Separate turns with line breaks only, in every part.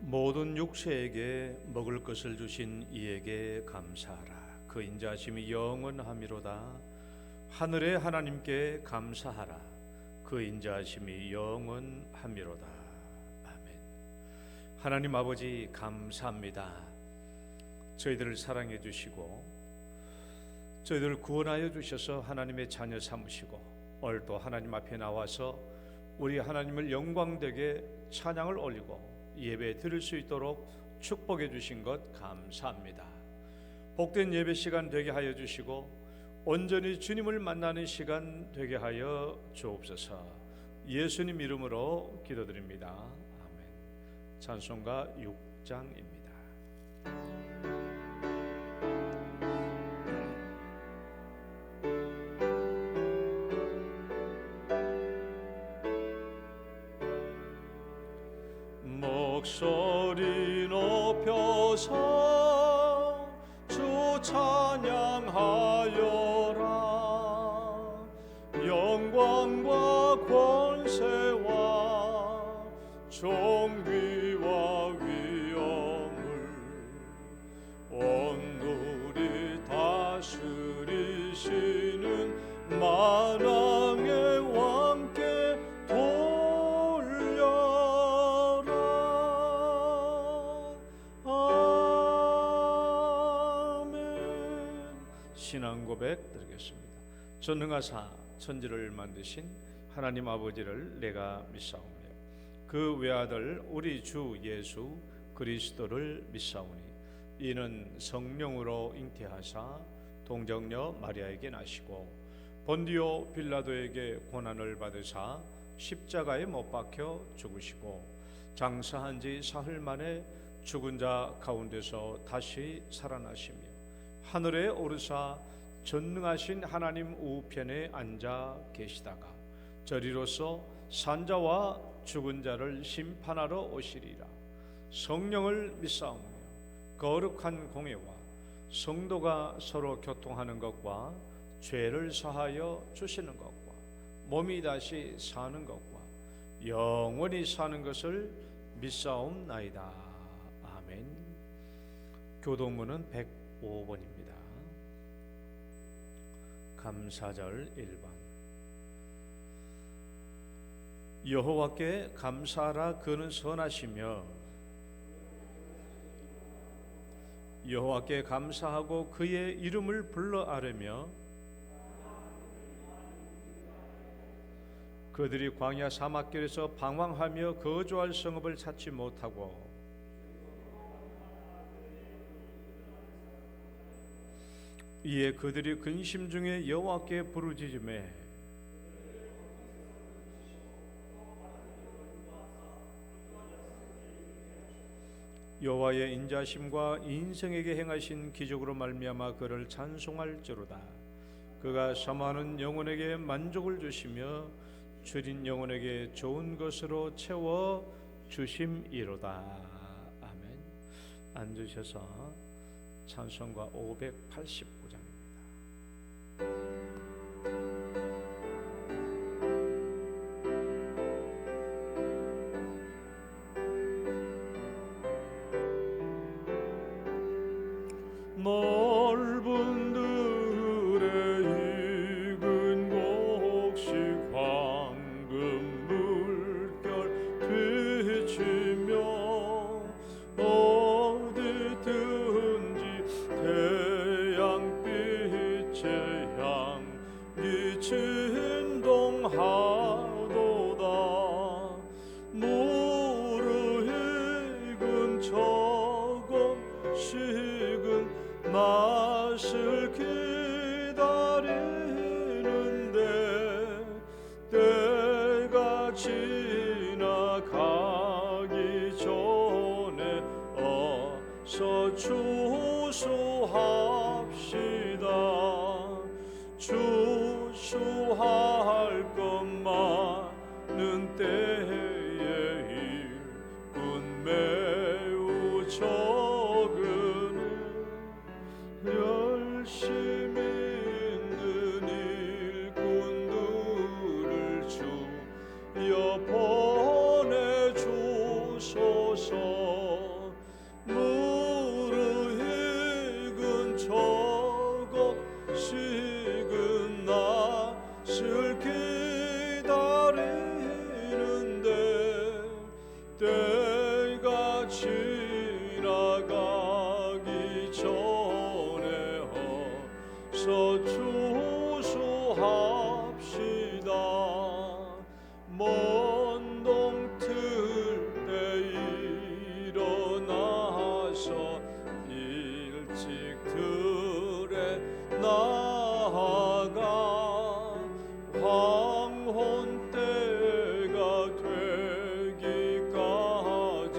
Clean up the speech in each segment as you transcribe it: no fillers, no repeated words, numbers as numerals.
모든 육체에게 먹을 것을 주신 이에게 감사하라. 그 인자하심이 영원하미로다. 하늘의 하나님께 감사하라. 그 인자하심이 영원하미로다. 아멘. 하나님 아버지 감사합니다. 저희들을 사랑해 주시고 저희들을 구원하여 주셔서 하나님의 자녀 삼으시고 오늘 또 하나님 앞에 나와서 우리 하나님을 영광되게 찬양을 올리고 예배 드릴 수 있도록 축복해 주신 것 감사합니다. 복된 예배 시간 되게 하여 주시고 온전히 주님을 만나는 시간 되게 하여 주옵소서. 예수님 이름으로 기도드립니다. 아멘. 찬송가 6장입니다. 목소리 높여서 주 찬양하여라. 영광과 권세와 존귀와 위엄을 온누리 다스리시는 만왕의 왕께 신앙 고백 드리겠습니다. 전능하사 천지를 만드신 하나님 아버지를 내가 믿사오며 그 외아들 우리 주 예수 그리스도를 믿사오니 이는 성령으로 잉태하사 동정녀 마리아에게 나시고 본디오 빌라도에게 고난을 받으사 십자가에 못 박혀 죽으시고 장사한 지 사흘 만에 죽은 자 가운데서 다시 살아나시며 하늘에 오르사 전능하신 하나님 우편에 앉아 계시다가 저리로서 산자와 죽은 자를 심판하러 오시리라. 성령을 믿사오며 거룩한 공회와 성도가 서로 교통하는 것과 죄를 사하여 주시는 것과 몸이 다시 사는 것과 영원히 사는 것을 믿사옵나이다. 아멘. 교동문은 105번입니다. 감사절 1번. 여호와께 감사하라. 그는 선하시며 여호와께 감사하고 그의 이름을 불러 아뢰며 그들이 광야 사막길에서 방황하며 거주할 성읍을 찾지 못하고 이에 그들이 근심 중에 여호와께 부르짖음에 여호와의 인자심과 인생에게 행하신 기적으로 말미암아 그를 찬송할지로다. 그가 사모하는 영혼에게 만족을 주시며 줄인 영혼에게 좋은 것으로 채워 주심이로다. 아멘. 앉으셔서 찬송가 589장입니다. 넓은 들의 익은 곡식 황금 물결 비치며 어디든지 태양빛의 향기 진동하도다. 무르익은 저금식은 맛을 기다리는데 때가 지나가기 전에 어서 추수합시다. 추수할 것 많은 때에 일꾼 매우 적으니 열심히 있는 일꾼들을 주여 보내주소서. 서주수합시다. 먼 동틀 때 일어나서 일찍 들에 나아가 황혼 때가 되기까지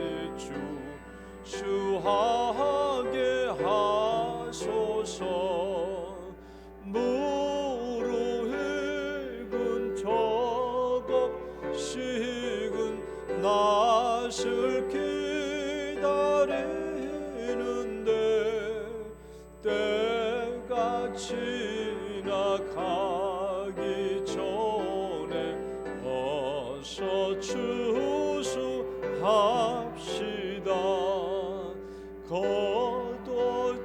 주수하게 하소서. 무르익은 저곡 식은 낯을 기다리는데 때가 지나가기 전에 어서 추수합시다. 거둬들이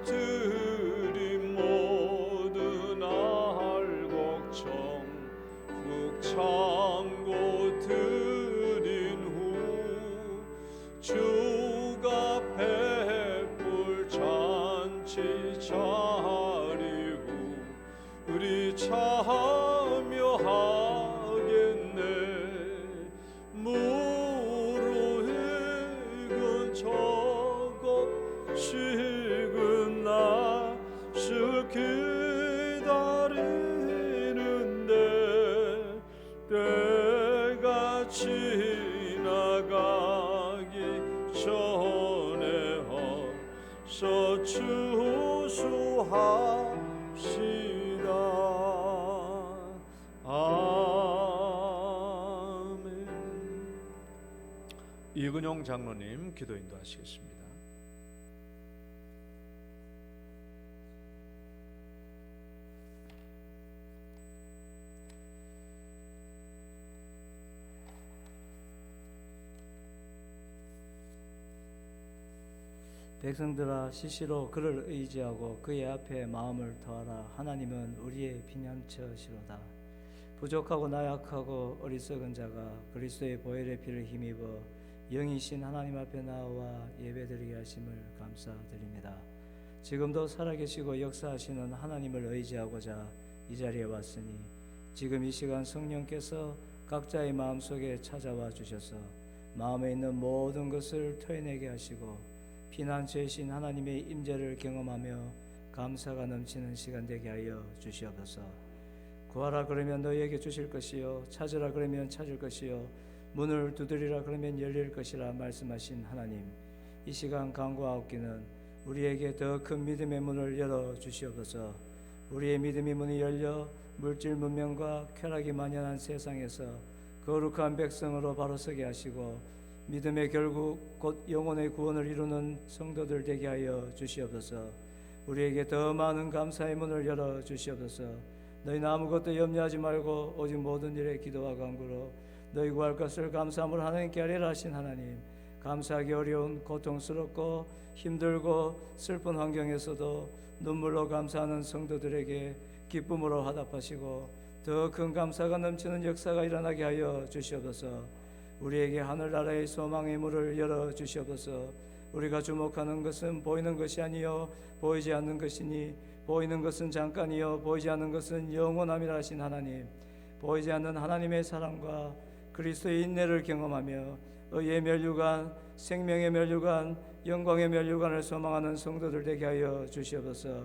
모든 알곡청 묵창고 드린 후 주가 배불 잔치 차리고 우리 참여하겠네. 무르익은 저곡 식은 낯을 기다리는데 때가 지나가기 전에 어서 추수합시다. 아멘. 이근용 장로님 기도 인도하시겠습니다.
백성들아 시시로 그를 의지하고 그의 앞에 마음을 더하라. 하나님은 우리의 피난처시로다. 부족하고 나약하고 어리석은 자가 그리스도의 보혈의 피를 힘입어 영이신 하나님 앞에 나와 예배드리게 하심을 감사드립니다. 지금도 살아계시고 역사하시는 하나님을 의지하고자 이 자리에 왔으니 지금 이 시간 성령께서 각자의 마음속에 찾아와 주셔서 마음에 있는 모든 것을 토해내게 하시고 피난처이신 하나님의 임재를 경험하며 감사가 넘치는 시간 되게 하여 주시옵소서. 구하라 그러면 너희에게 주실 것이요 찾으라 그러면 찾을 것이요 문을 두드리라 그러면 열릴 것이라 말씀하신 하나님, 이 시간 간구하옵기는 우리에게 더 큰 믿음의 문을 열어 주시옵소서. 우리의 믿음의 문이 열려 물질 문명과 쾌락이 만연한 세상에서 거룩한 백성으로 바로 서게 하시고 믿음의 결국 곧 영혼의 구원을 이루는 성도들 되게 하여 주시옵소서. 우리에게 더 많은 감사의 문을 열어 주시옵소서. 너희는 아무것도 염려하지 말고 오직 모든 일에 기도와 간구로 너희 구할 것을 감사함으로 하나님께 아뢰라 하신 하나님, 감사하기 어려운 고통스럽고 힘들고 슬픈 환경에서도 눈물로 감사하는 성도들에게 기쁨으로 화답하시고 더 큰 감사가 넘치는 역사가 일어나게 하여 주시옵소서. 우리에게 하늘나라의 소망의 문을 열어 주시옵소서. 우리가 주목하는 것은 보이는 것이 아니요 보이지 않는 것이니 보이는 것은 잠깐이요 보이지 않는 것은 영원함이라 하신 하나님, 보이지 않는 하나님의 사랑과 그리스도의 인내를 경험하며 의의 면류관, 생명의 면류관, 영광의 면류관을 소망하는 성도들 되게 하여 주시옵소서.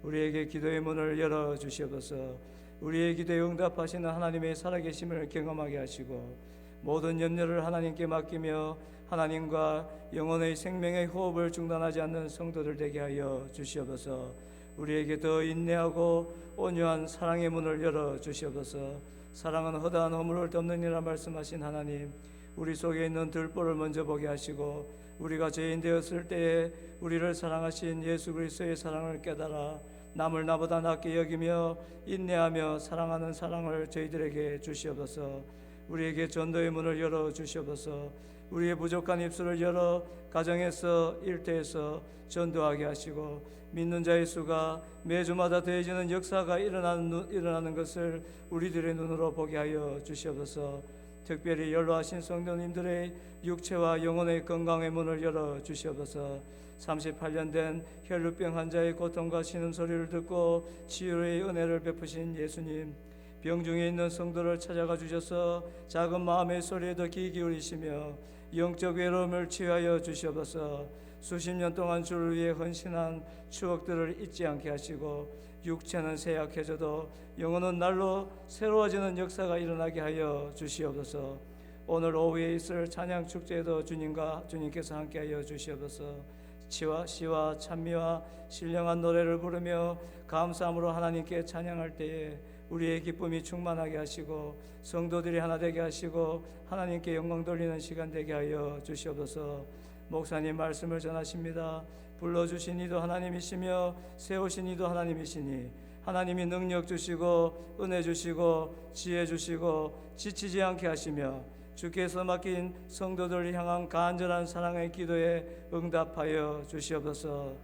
우리에게 기도의 문을 열어 주시옵소서. 우리의 기도에 응답하시는 하나님의 살아계심을 경험하게 하시고 모든 염려를 하나님께 맡기며 하나님과 영혼의 생명의 호흡을 중단하지 않는 성도들 되게 하여 주시옵소서. 우리에게 더 인내하고 온유한 사랑의 문을 열어 주시옵소서. 사랑은 허다한 허물을 덮느니라 말씀하신 하나님, 우리 속에 있는 들보를 먼저 보게 하시고 우리가 죄인 되었을 때에 우리를 사랑하신 예수 그리스도의 사랑을 깨달아 남을 나보다 낫게 여기며 인내하며 사랑하는 사랑을 저희들에게 주시옵소서. 우리에게 전도의 문을 열어 주시옵소서. 우리의 부족한 입술을 열어 가정에서 일터에서 전도하게 하시고 믿는 자의 수가 매주마다 더해지는 역사가 일어나는 것을 우리들의 눈으로 보게 하여 주시옵소서. 특별히 연로하신 성도님들의 육체와 영혼의 건강의 문을 열어 주시옵소서. 38년 된 혈루병 환자의 고통과 신음소리를 듣고 치유의 은혜를 베푸신 예수님, 병중에 있는 성도를 찾아가 주셔서 작은 마음의 소리에도 귀 기울이시며 영적 외로움을 치유하여 주시옵소서. 수십 년 동안 주를 위해 헌신한 추억들을 잊지 않게 하시고 육체는 쇠약해져도 영혼은 날로 새로워지는 역사가 일어나게 하여 주시옵소서. 오늘 오후에 있을 찬양 축제에도 주님께서 함께하여 주시옵소서. 시와 찬미와 신령한 노래를 부르며 감사함으로 하나님께 찬양할 때에 우리의 기쁨이 충만하게 하시고 성도들이 하나 되게 하시고 하나님께 영광 돌리는 시간 되게 하여 주시옵소서. 목사님 말씀을 전하십니다. 불러주신 이도 하나님이시며 세우신 이도 하나님이시니 하나님이 능력 주시고 은혜 주시고 지혜 주시고 지치지 않게 하시며 주께서 맡긴 성도들을 향한 간절한 사랑의 기도에 응답하여 주시옵소서.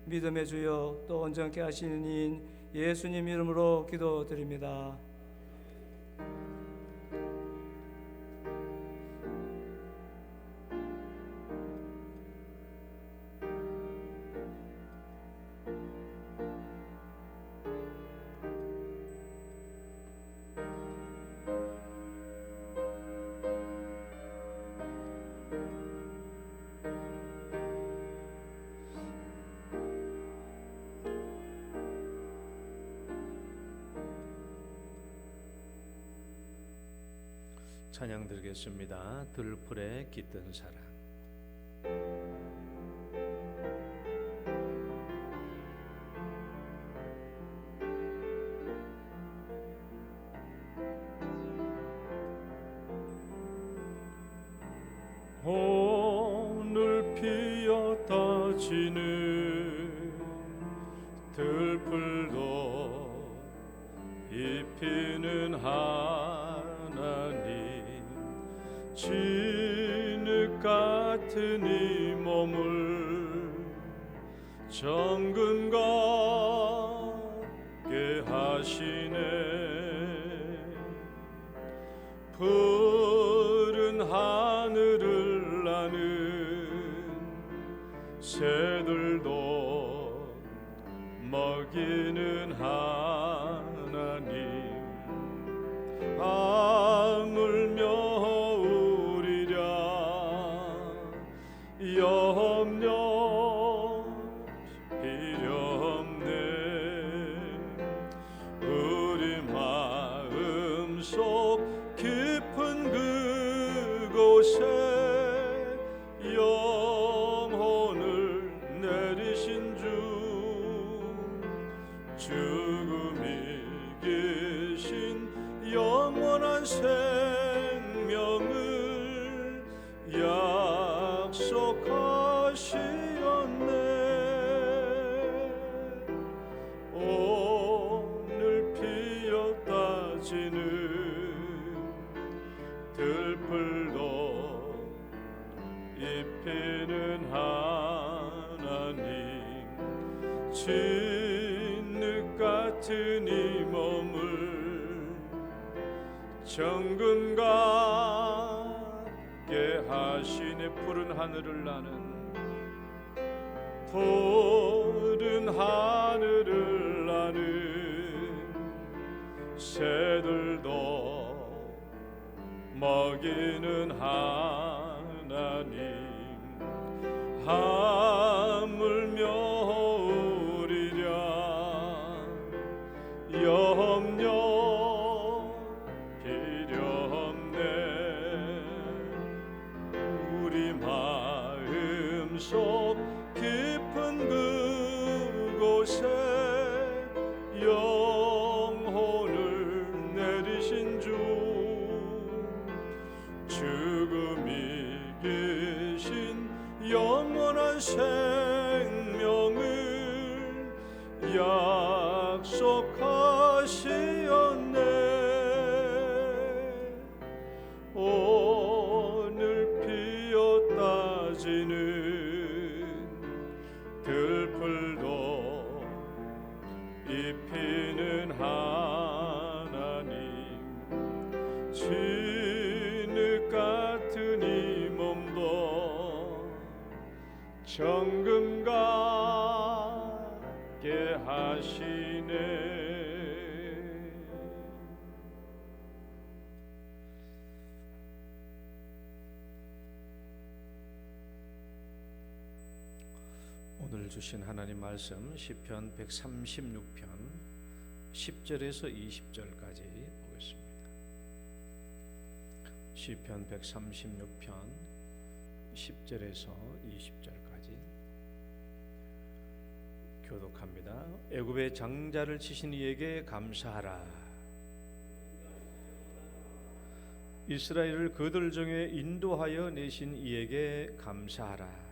믿음의 주여 또 온전케 하시는 이인 예수님 이름으로 기도드립니다.
찬양 드리겠습니다. 들풀에 깃든 사랑. 오늘 피었다 지는 들풀도 입히는 하나님, 진흙 같은 이 몸을 정금 같게 하시네. 푸른 하늘을 나는 새들도 먹이는 하나님, 아물며 염려 필요 없네. 우리 마음속 깊은 그곳에 영혼을 내리신 주, 죽음이 계신 영원한 생명을 약속하시었네. 오늘 피었다 지는 들풀도 입히는 하나님, 진흙 같은 이 몸을 정금 같게 하시네. 푸른 하늘을 나는, 푸른 하늘을 나는 새들도 먹이는 하나님, 하물며 오리랴 염려 필요 없네. 우리 마음속 깊은 그곳에 영혼을 내리신 주, 죽음이 계신 영원한 생명을 약속하시었네. 오늘 피었다 지는 들풀도 입히는 하나님, 진흙 같은 이 몸도 정금 하시네. 오늘 주신 하나님 말씀 시편 136편 10절에서 20절까지 보겠습니다. 시편 136편 10절에서 20절까지 교독합니다. 애굽의 장자를 치신 이에게 감사하라. 이스라엘을 그들 중에 인도하여 내신 이에게 감사하라.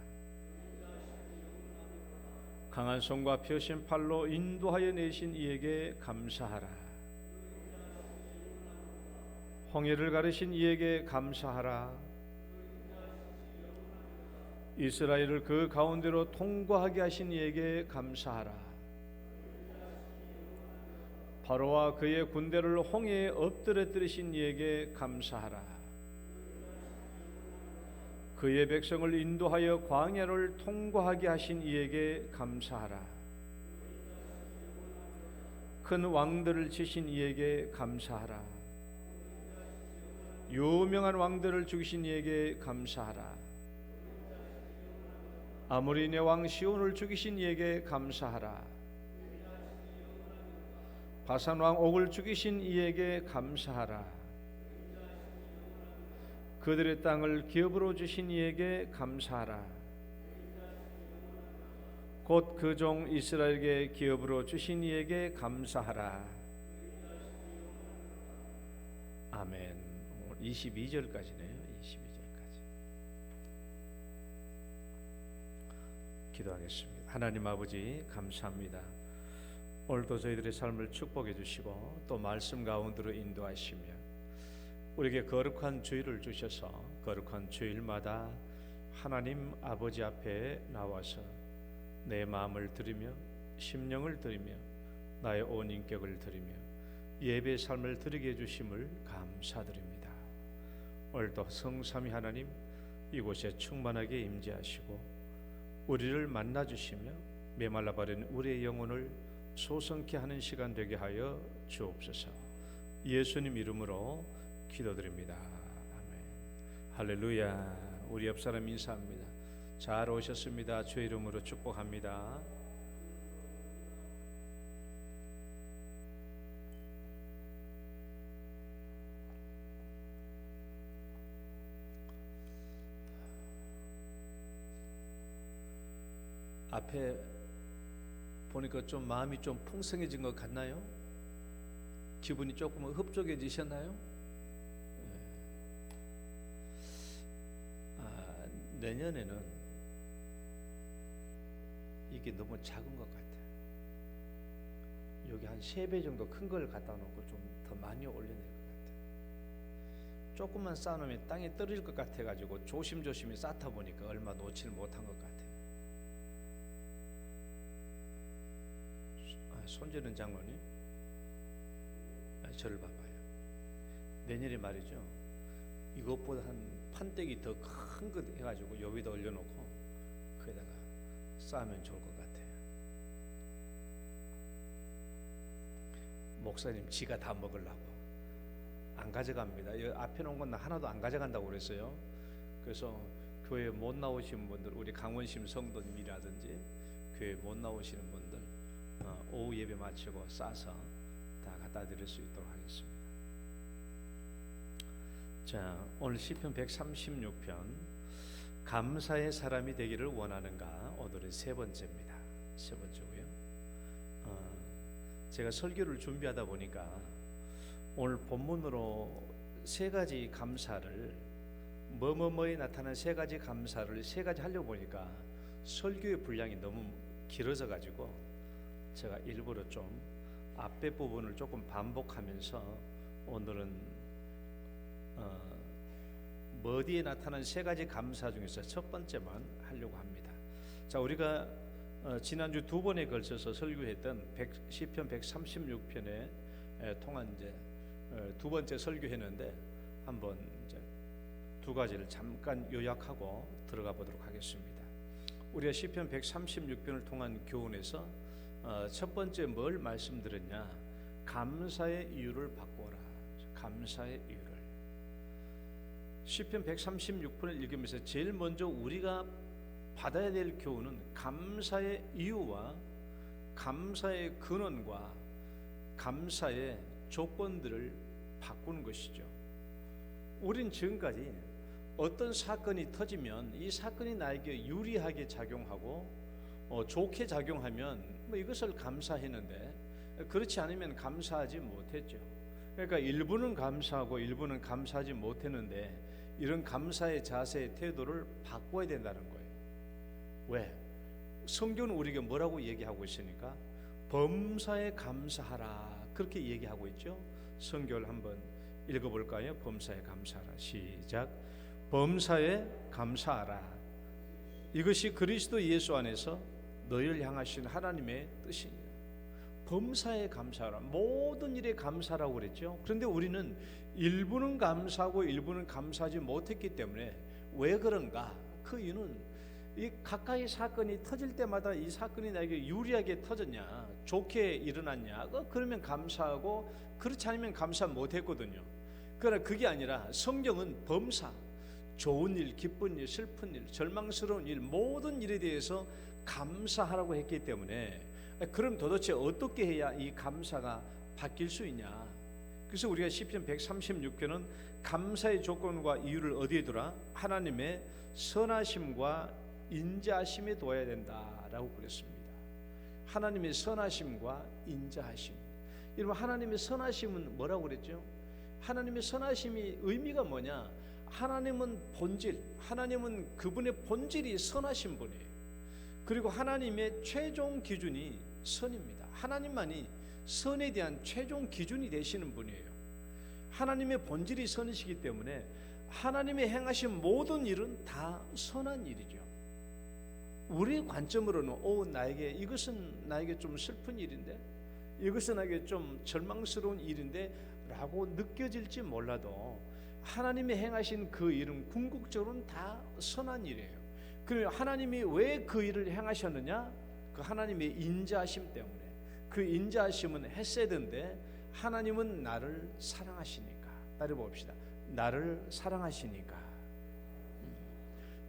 강한 손과 펴신 팔로 인도하여 내신 이에게 감사하라. 홍해를 가르신 이에게 감사하라. 이스라엘을 그 가운데로 통과하게 하신 이에게 감사하라. 바로와 그의 군대를 홍해에 엎드려뜨리신 이에게 감사하라. 그의 백성을 인도하여 광야를 통과하게 하신 이에게 감사하라. 큰 왕들을 치신 이에게 감사하라. 유명한 왕들을 죽이신 이에게 감사하라. 아모리의 왕 시온을 죽이신 이에게 감사하라. 바산 왕 옥을 죽이신 이에게 감사하라. 그들의 땅을 기업으로 주신 이에게 감사하라. 곧 그 종 이스라엘에게 기업으로 주신 이에게 감사하라. 아멘. 22절까지네요. 22절까지 기도하겠습니다. 하나님 아버지 감사합니다. 오늘도 저희들의 삶을 축복해 주시고 또 말씀 가운데로 인도하시며 우리에게 거룩한 주일을 주셔서 거룩한 주일마다 하나님 아버지 앞에 나와서 내 마음을 드리며 심령을 드리며 나의 온 인격을 드리며 예배의 삶을 드리게 해주심을 감사드립니다. 오늘도 성삼위 하나님 이곳에 충만하게 임재하시고 우리를 만나주시며 메말라버린 우리의 영혼을 소성케 하는 시간 되게 하여 주옵소서. 예수님 이름으로 기도드립니다. 아멘. 할렐루야. 우리 옆 사람 인사합니다. 잘 오셨습니다. 주의 이름으로 축복합니다. 앞에 보니까 좀 마음이 좀 풍성해진 것 같나요? 기분이 조금 흡족해지셨나요? 내년에는 이게 너무 작은 것 같아요. 여기 한 3배 정도 큰 걸 갖다 놓고 좀 더 많이 올려낼 것 같아요. 조금만 쌓아놓으면 땅에 떨어질 것 같아가지고 조심조심히 쌓다 보니까 얼마 놓지를 못한 것 같아요. 손재는 장로님, 저를 봐봐요. 내년에 말이죠, 이것보다 한 판때기 더 큰 거 해가지고 여기다 올려놓고 거기다가 쌓으면 좋을 것 같아요. 목사님 지가 다 먹으려고 안 가져갑니다. 여기 앞에 놓은 건 하나도 안 가져간다고 그랬어요. 그래서 교회 못 나오시는 분들, 우리 강원심 성도님이라든지 교회 못 나오시는 분들 오후 예배 마치고 싸서 다 갖다 드릴 수 있도록 하겠습니다. 자, 오늘 시편 136편 감사의 사람이 되기를 원하는가, 오늘은 세 번째입니다. 세 번째고요. 제가 설교를 준비하다 보니까 오늘 본문으로 세 가지 감사를 뭐뭐뭐에 나타난 세 가지 감사를 세 가지 하려고 보니까 설교의 분량이 너무 길어져 가지고 제가 일부러 좀 앞에 부분을 조금 반복하면서 오늘은 어디에 나타난 세 가지 감사 중에서 첫 번째만 하려고 합니다. 자, 우리가 지난주 두 번에 걸쳐서 설교했던 시편 136편에 통한 이제 두 번째 설교했는데 한번 이제 두 가지를 잠깐 요약하고 들어가 보도록 하겠습니다. 우리가 시편 136편을 통한 교훈에서 첫 번째 뭘 말씀드렸냐? 감사의 이유를 바꿔라. 감사의 이유를. 시편 136편을 읽으면서 제일 먼저 우리가 받아야 될 교훈은 감사의 이유와 감사의 근원과 감사의 조건들을 바꾸는 것이죠. 우린 지금까지 어떤 사건이 터지면 이 사건이 나에게 유리하게 작용하고 좋게 작용하면 뭐 이것을 감사했는데, 그렇지 않으면 감사하지 못했죠. 그러니까 일부는 감사하고 일부는 감사하지 못했는데, 이런 감사의 자세의 태도를 바꿔야 된다는 거예요. 왜? 성경은 우리에게 뭐라고 얘기하고 있으니까 범사에 감사하라, 그렇게 얘기하고 있죠. 성경을 한번 읽어볼까요? 범사에 감사하라. 시작. 범사에 감사하라. 이것이 그리스도 예수 안에서 너희를 향하신 하나님의 뜻이니라. 범사에 감사하라. 모든 일에 감사라고 그랬죠. 그런데 우리는 일부는 감사하고 일부는 감사하지 못했기 때문에 왜 그런가? 그 이유는 이 가까이 사건이 터질 때마다 이 사건이 나에게 유리하게 터졌냐, 좋게 일어났냐, 그러면 감사하고, 그렇지 않으면 감사 못했거든요. 그러나 그게 아니라 성경은 범사, 좋은 일, 기쁜 일, 슬픈 일, 절망스러운 일, 모든 일에 대해서 감사하라고 했기 때문에, 그럼 도대체 어떻게 해야 이 감사가 바뀔 수 있냐? 그래서 우리가 시편 136편은 감사의 조건과 이유를 어디에 두라? 하나님의 선하심과 인자하심에 둬야 된다라고 그랬습니다. 하나님의 선하심과 인자하심. 여러분, 하나님의 선하심은 뭐라고 그랬죠? 하나님의 선하심이 의미가 뭐냐? 하나님은 본질, 하나님은 그분의 본질이 선하신 분이에요. 그리고 하나님의 최종 기준이 선입니다. 하나님만이 선에 대한 최종 기준이 되시는 분이에요. 하나님의 본질이 선이시기 때문에 하나님의 행하신 모든 일은 다 선한 일이죠. 우리의 관점으로는 나에게 이것은 나에게 좀 슬픈 일인데, 이것은 나에게 좀 절망스러운 일인데 라고 느껴질지 몰라도 하나님이 행하신 그 일은 궁극적으로는 다 선한 일이에요. 그리고 하나님이 왜 그 일을 행하셨느냐? 그 하나님의 인자하심 때문에. 그 인자하심은 헤세드인데, 하나님은 나를 사랑하시니까. 따라 봅시다. 나를 사랑하시니까.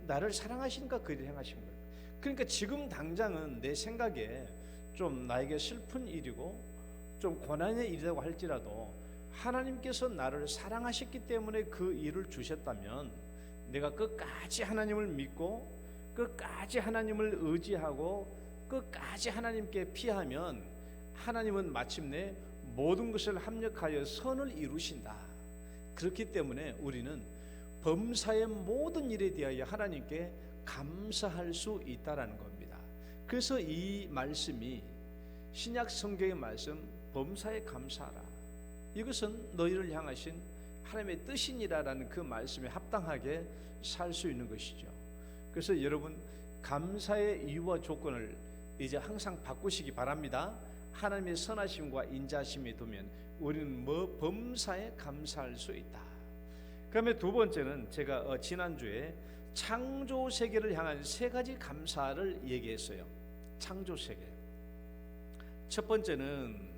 나를 사랑하시니까 그 일을 행하신 거예요. 그러니까 지금 당장은 내 생각에 좀 나에게 슬픈 일이고 좀 고난의 일이라고 할지라도 하나님께서 나를 사랑하셨기 때문에 그 일을 주셨다면, 내가 끝까지 하나님을 믿고 끝까지 하나님을 의지하고 끝까지 하나님께 피하면 하나님은 마침내 모든 것을 합력하여 선을 이루신다. 그렇기 때문에 우리는 범사의 모든 일에 대하여 하나님께 감사할 수 있다라는 겁니다. 그래서 이 말씀이 신약 성경의 말씀, 범사에 감사하라, 이것은 너희를 향하신 하나님의 뜻이니라라는 그 말씀에 합당하게 살 수 있는 것이죠. 그래서 여러분, 감사의 이유와 조건을 이제 항상 바꾸시기 바랍니다. 하나님의 선하심과 인자심에 두면 우리는 범사에 감사할 수 있다. 그다음에 두 번째는 제가 지난주에 창조 세계를 향한 세 가지 감사를 얘기했어요. 창조 세계. 첫 번째는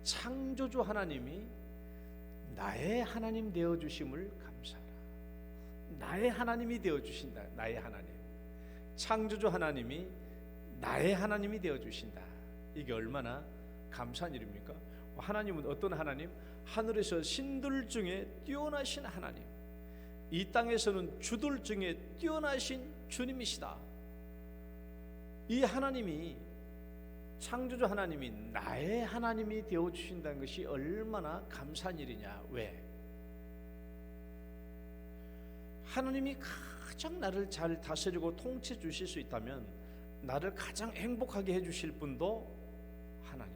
창조주 하나님이 나의 하나님 되어 주심을 감사하라. 나의 하나님이 되어 주신다. 나의 하나님. 창조주 하나님이 나의 하나님이 되어 주신다. 이게 얼마나 감사한 일입니까? 하나님은 어떤 하나님? 하늘에서 신들 중에 뛰어나신 하나님, 이 땅에서는 주들 중에 뛰어나신 주님이시다. 이 하나님이, 창조주 하나님이 나의 하나님이 되어 주신다는 것이 얼마나 감사한 일이냐. 왜? 하나님이 가장 나를 잘 다스리고 통치 주실 수 있다면 나를 가장 행복하게 해주실 분도 하나님,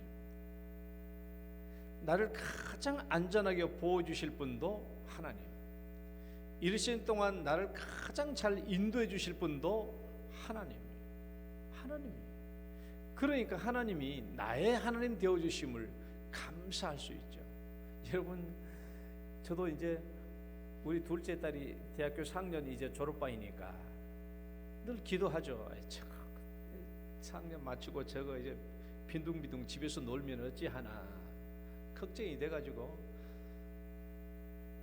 나를 가장 안전하게 보호해 주실 분도 하나님, 일생 동안 나를 가장 잘 인도해 주실 분도 하나님. 그러니까 하나님이 나의 하나님 되어 주심을 감사할 수 있죠. 여러분, 저도 이제 우리 둘째 딸이 대학교 4학년이 이제 졸업반이니까 늘 기도하죠. 4학년 마치고 저거 이제 빈둥빈둥 집에서 놀면 어찌 하나 걱정이 돼가지고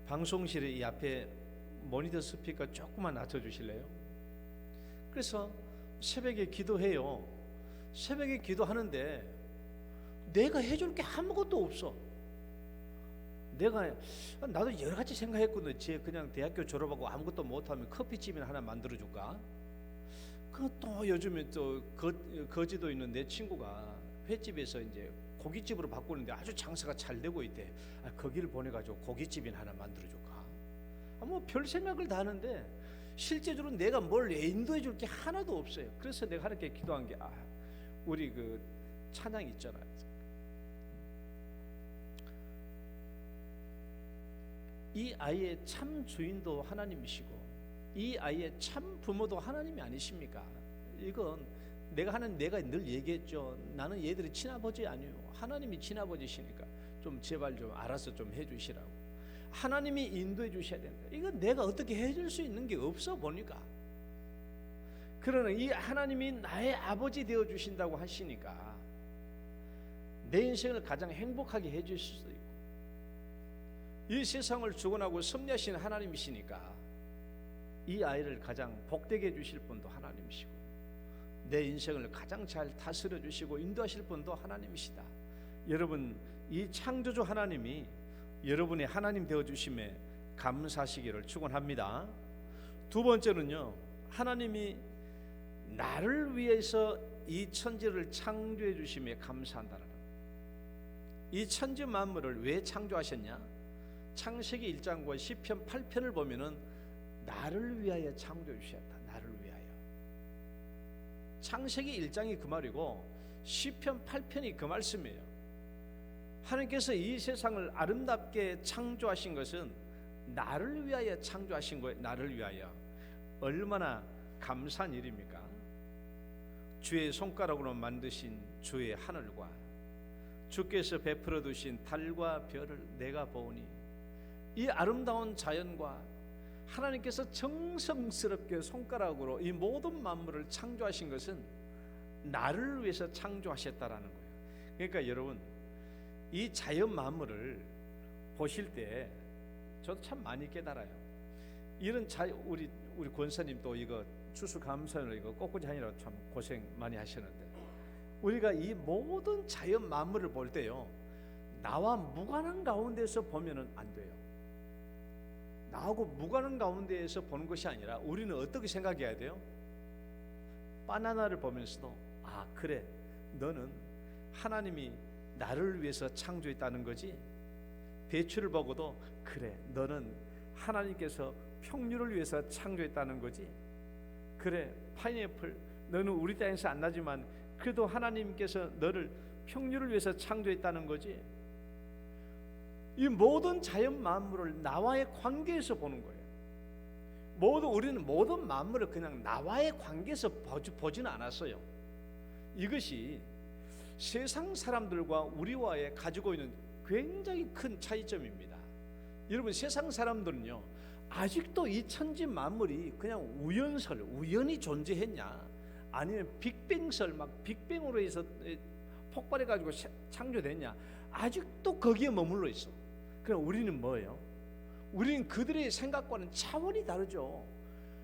방송실에 이 앞에 모니터 스피커 조금만 낮춰주실래요? 그래서 새벽에 기도해요. 새벽에 기도하는데 내가 해줄 게 아무것도 없어. 나도 여러 가지 생각했거든. 쟤 그냥 대학교 졸업하고 아무것도 못하면 커피집이나 하나 만들어줄까? 또 요즘에 또 거지도 있는 내 친구가 횟집에서 이제 고깃집으로 바꾸는데 아주 장사가 잘 되고 있대. 거기를 보내가지고 고깃집이나 하나 만들어줄까? 뭐 별 생각을 다 하는데 실제적으로 내가 뭘 인도해 줄 게 하나도 없어요. 그래서 내가 하나님께 기도한 게 우리 그 찬양 있잖아요. 이 아이의 참 주인도 하나님이시고 이 아이의 참 부모도 하나님이 아니십니까? 이건 내가 늘 얘기했죠. 나는 얘들이 친아버지 아니에요. 하나님이 친아버지시니까 좀 제발 좀 알아서 좀 해주시라고. 하나님이 인도해 주셔야 된다. 이건 내가 어떻게 해줄 수 있는 게 없어 보니까. 그러나 이 하나님이 나의 아버지 되어 주신다고 하시니까 내 인생을 가장 행복하게 해줄 수도 있고, 이 세상을 주관하고 섭리하신 하나님이시니까 이 아이를 가장 복되게 해주실 분도 하나님이시고, 내 인생을 가장 잘 다스려 주시고 인도하실 분도 하나님이시다. 여러분, 이 창조주 하나님이 여러분의 하나님 되어 주심에 감사하시기를 축원합니다. 두 번째는요, 하나님이 나를 위해서 이 천지를 창조해 주심에 감사한다는 것. 이 천지 만물을 왜 창조하셨냐? 창세기 1장과 시편 8편을 보면은 나를 위하여 창조해 주셨다. 나를 위하여. 창세기 1장이 그 말이고 시편 8편이 그 말씀이에요. 하나님께서 이 세상을 아름답게 창조하신 것은 나를 위하여 창조하신 거예요. 나를 위하여. 얼마나 감사한 일입니까? 주의 손가락으로 만드신 주의 하늘과 주께서 베풀어 두신 달과 별을 내가 보니, 이 아름다운 자연과 하나님께서 정성스럽게 손가락으로 이 모든 만물을 창조하신 것은 나를 위해서 창조하셨다라는 거예요. 그러니까 여러분, 이 자연 만물을 보실 때 저도 참 많이 깨달아요. 이런 우리 권사님도 이거 추수감사로 이거 꽃꽂이 하느라 참 고생 많이 하시는데, 우리가 이 모든 자연 만물을 볼 때요, 나와 무관한 가운데서 보면은 안 돼요. 나하고 무관한 가운데에서 보는 것이 아니라 우리는 어떻게 생각해야 돼요? 바나나를 보면서도 그래, 너는 하나님이 나를 위해서 창조했다는 거지. 배추를 보고도 그래, 너는 하나님께서 평류를 위해서 창조했다는 거지. 그래, 파인애플, 너는 우리 땅에서 안 나지만 그래도 하나님께서 너를 평류를 위해서 창조했다는 거지. 이 모든 자연 만물을 나와의 관계에서 보는 거예요. 우리는 모든 만물을 그냥 나와의 관계에서 보지는 않았어요. 이것이 세상 사람들과 우리와의 가지고 있는 굉장히 큰 차이점입니다. 여러분, 세상 사람들은요, 아직도 이 천지 만물이 그냥 우연히 존재했냐, 아니면 빅뱅설 빅뱅으로 해서 폭발해 가지고 창조됐냐, 아직도 거기에 머물러 있어. 그럼 우리는 뭐예요? 우리는 그들의 생각과는 차원이 다르죠.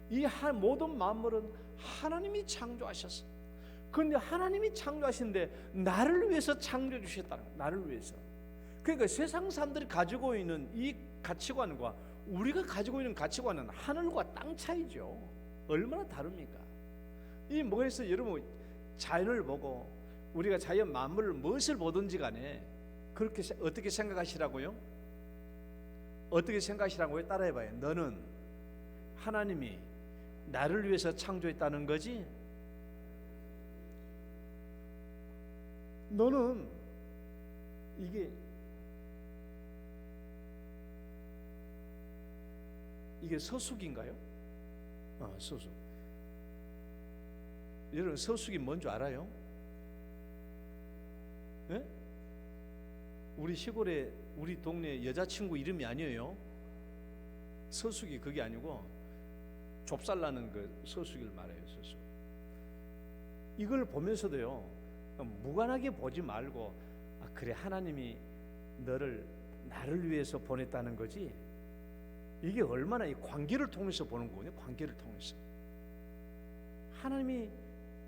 이 모든 만물은 하나님이 창조하셨어. 그런데 하나님이 창조하신데 나를 위해서 창조해 주셨다는 거예요. 나를 위해서. 그러니까 세상 사람들이 가지고 있는 이 가치관과 우리가 가지고 있는 가치관은 하늘과 땅 차이죠. 얼마나 다릅니까? 이 뭐해서 여러분, 자연을 보고 우리가 자연 만물을 무엇을 보든지 간에 그렇게 어떻게 생각하시라고요? 어떻게 생각하시라고요? 따라해봐요. 너는 하나님이 나를 위해서 창조했다는 거지? 너는 이게 서숙인가요? 서숙. 여러분, 서숙이 뭔 줄 알아요? 네? 우리 시골에 우리 동네 여자친구 이름이 아니에요. 서숙이 그게 아니고 좁쌀 나는 그 서숙을 말해요. 서숙. 이걸 보면서도요, 무관하게 보지 말고, 그래, 하나님이 나를 위해서 보냈다는 거지. 이게 얼마나 이 관계를 통해서 보는 거거든요. 관계를 통해서. 하나님이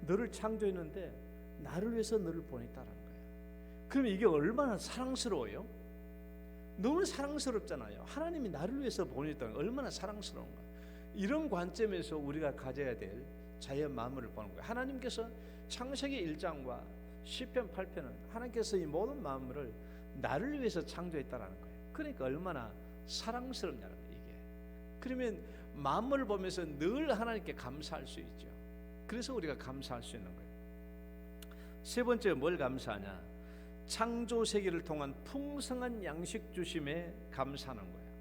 너를 창조했는데 나를 위해서 너를 보냈다는 거예요. 그럼 이게 얼마나 사랑스러워요? 너무 사랑스럽잖아요. 하나님이 나를 위해서 보냈다는 거 얼마나 사랑스러운가. 이런 관점에서 우리가 가져야 될 자연 만물을 보는 거예요. 하나님께서 창세기 1장과 시편 8편은 하나님께서 이 모든 만물을 나를 위해서 창조했다는 거예요. 그러니까 얼마나 사랑스럽냐는 거예요, 이게. 그러면 만물을 보면서 늘 하나님께 감사할 수 있죠. 그래서 우리가 감사할 수 있는 거예요. 세 번째, 뭘 감사하냐? 창조 세계를 통한 풍성한 양식 주심에 감사하는 거예요.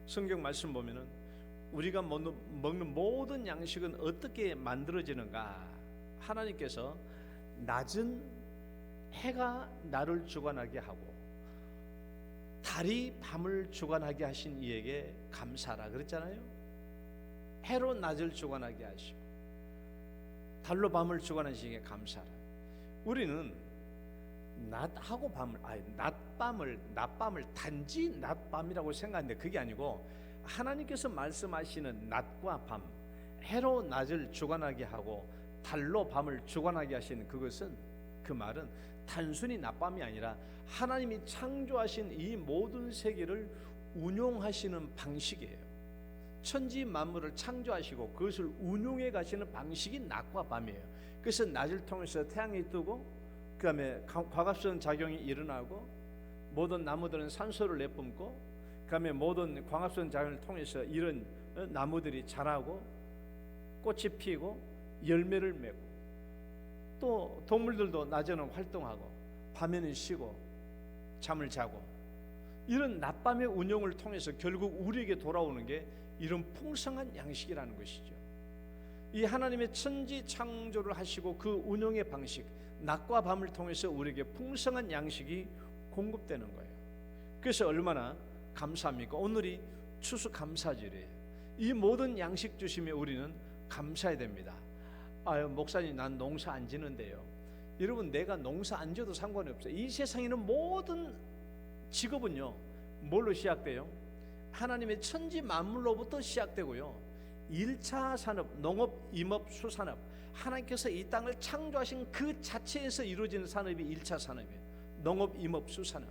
성경 말씀 보면은 우리가 먹는 모든 양식은 어떻게 만들어지는가? 하나님께서 낮은 해가 날을 주관하게 하고 달이 밤을 주관하게 하신 이에게 감사하라 그랬잖아요. 해로 낮을 주관하게 하시고 달로 밤을 주관하신 이에게 감사하라. 우리는 낮하고 밤을, 낮밤을 단지 낮밤이라고 생각하는데 그게 아니고 하나님께서 말씀하시는 낮과 밤, 해로 낮을 주관하게 하고 달로 밤을 주관하게 하신 그것은, 그 말은 단순히 낮밤이 아니라 하나님이 창조하신 이 모든 세계를 운용하시는 방식이에요. 천지 만물을 창조하시고 그것을 운용해 가시는 방식이 낮과 밤이에요. 그래서 낮을 통해서 태양이 뜨고 그 다음에 광합성 작용이 일어나고 모든 나무들은 산소를 내뿜고 그 다음에 모든 광합성 작용을 통해서 이런 나무들이 자라고 꽃이 피고 열매를 맺고 또 동물들도 낮에는 활동하고 밤에는 쉬고 잠을 자고 이런 낮밤의 운용을 통해서 결국 우리에게 돌아오는 게 이런 풍성한 양식이라는 것이죠. 이 하나님의 천지 창조를 하시고 그 운용의 방식, 낮과 밤을 통해서 우리에게 풍성한 양식이 공급되는 거예요. 그래서 얼마나 감사합니까? 오늘이 추수감사절이에요. 이 모든 양식 주심에 우리는 감사해야 됩니다. 아유, 목사님, 난 농사 안 지는데요. 여러분, 내가 농사 안 지어도 상관이 없어요. 이 세상에는 모든 직업은요, 뭘로 시작돼요? 하나님의 천지 만물로부터 시작되고요. 1차 산업, 농업, 임업, 수산업, 하나님께서 이 땅을 창조하신 그 자체에서 이루어지는 산업이 1차 산업이에요. 농업, 임업, 수산업.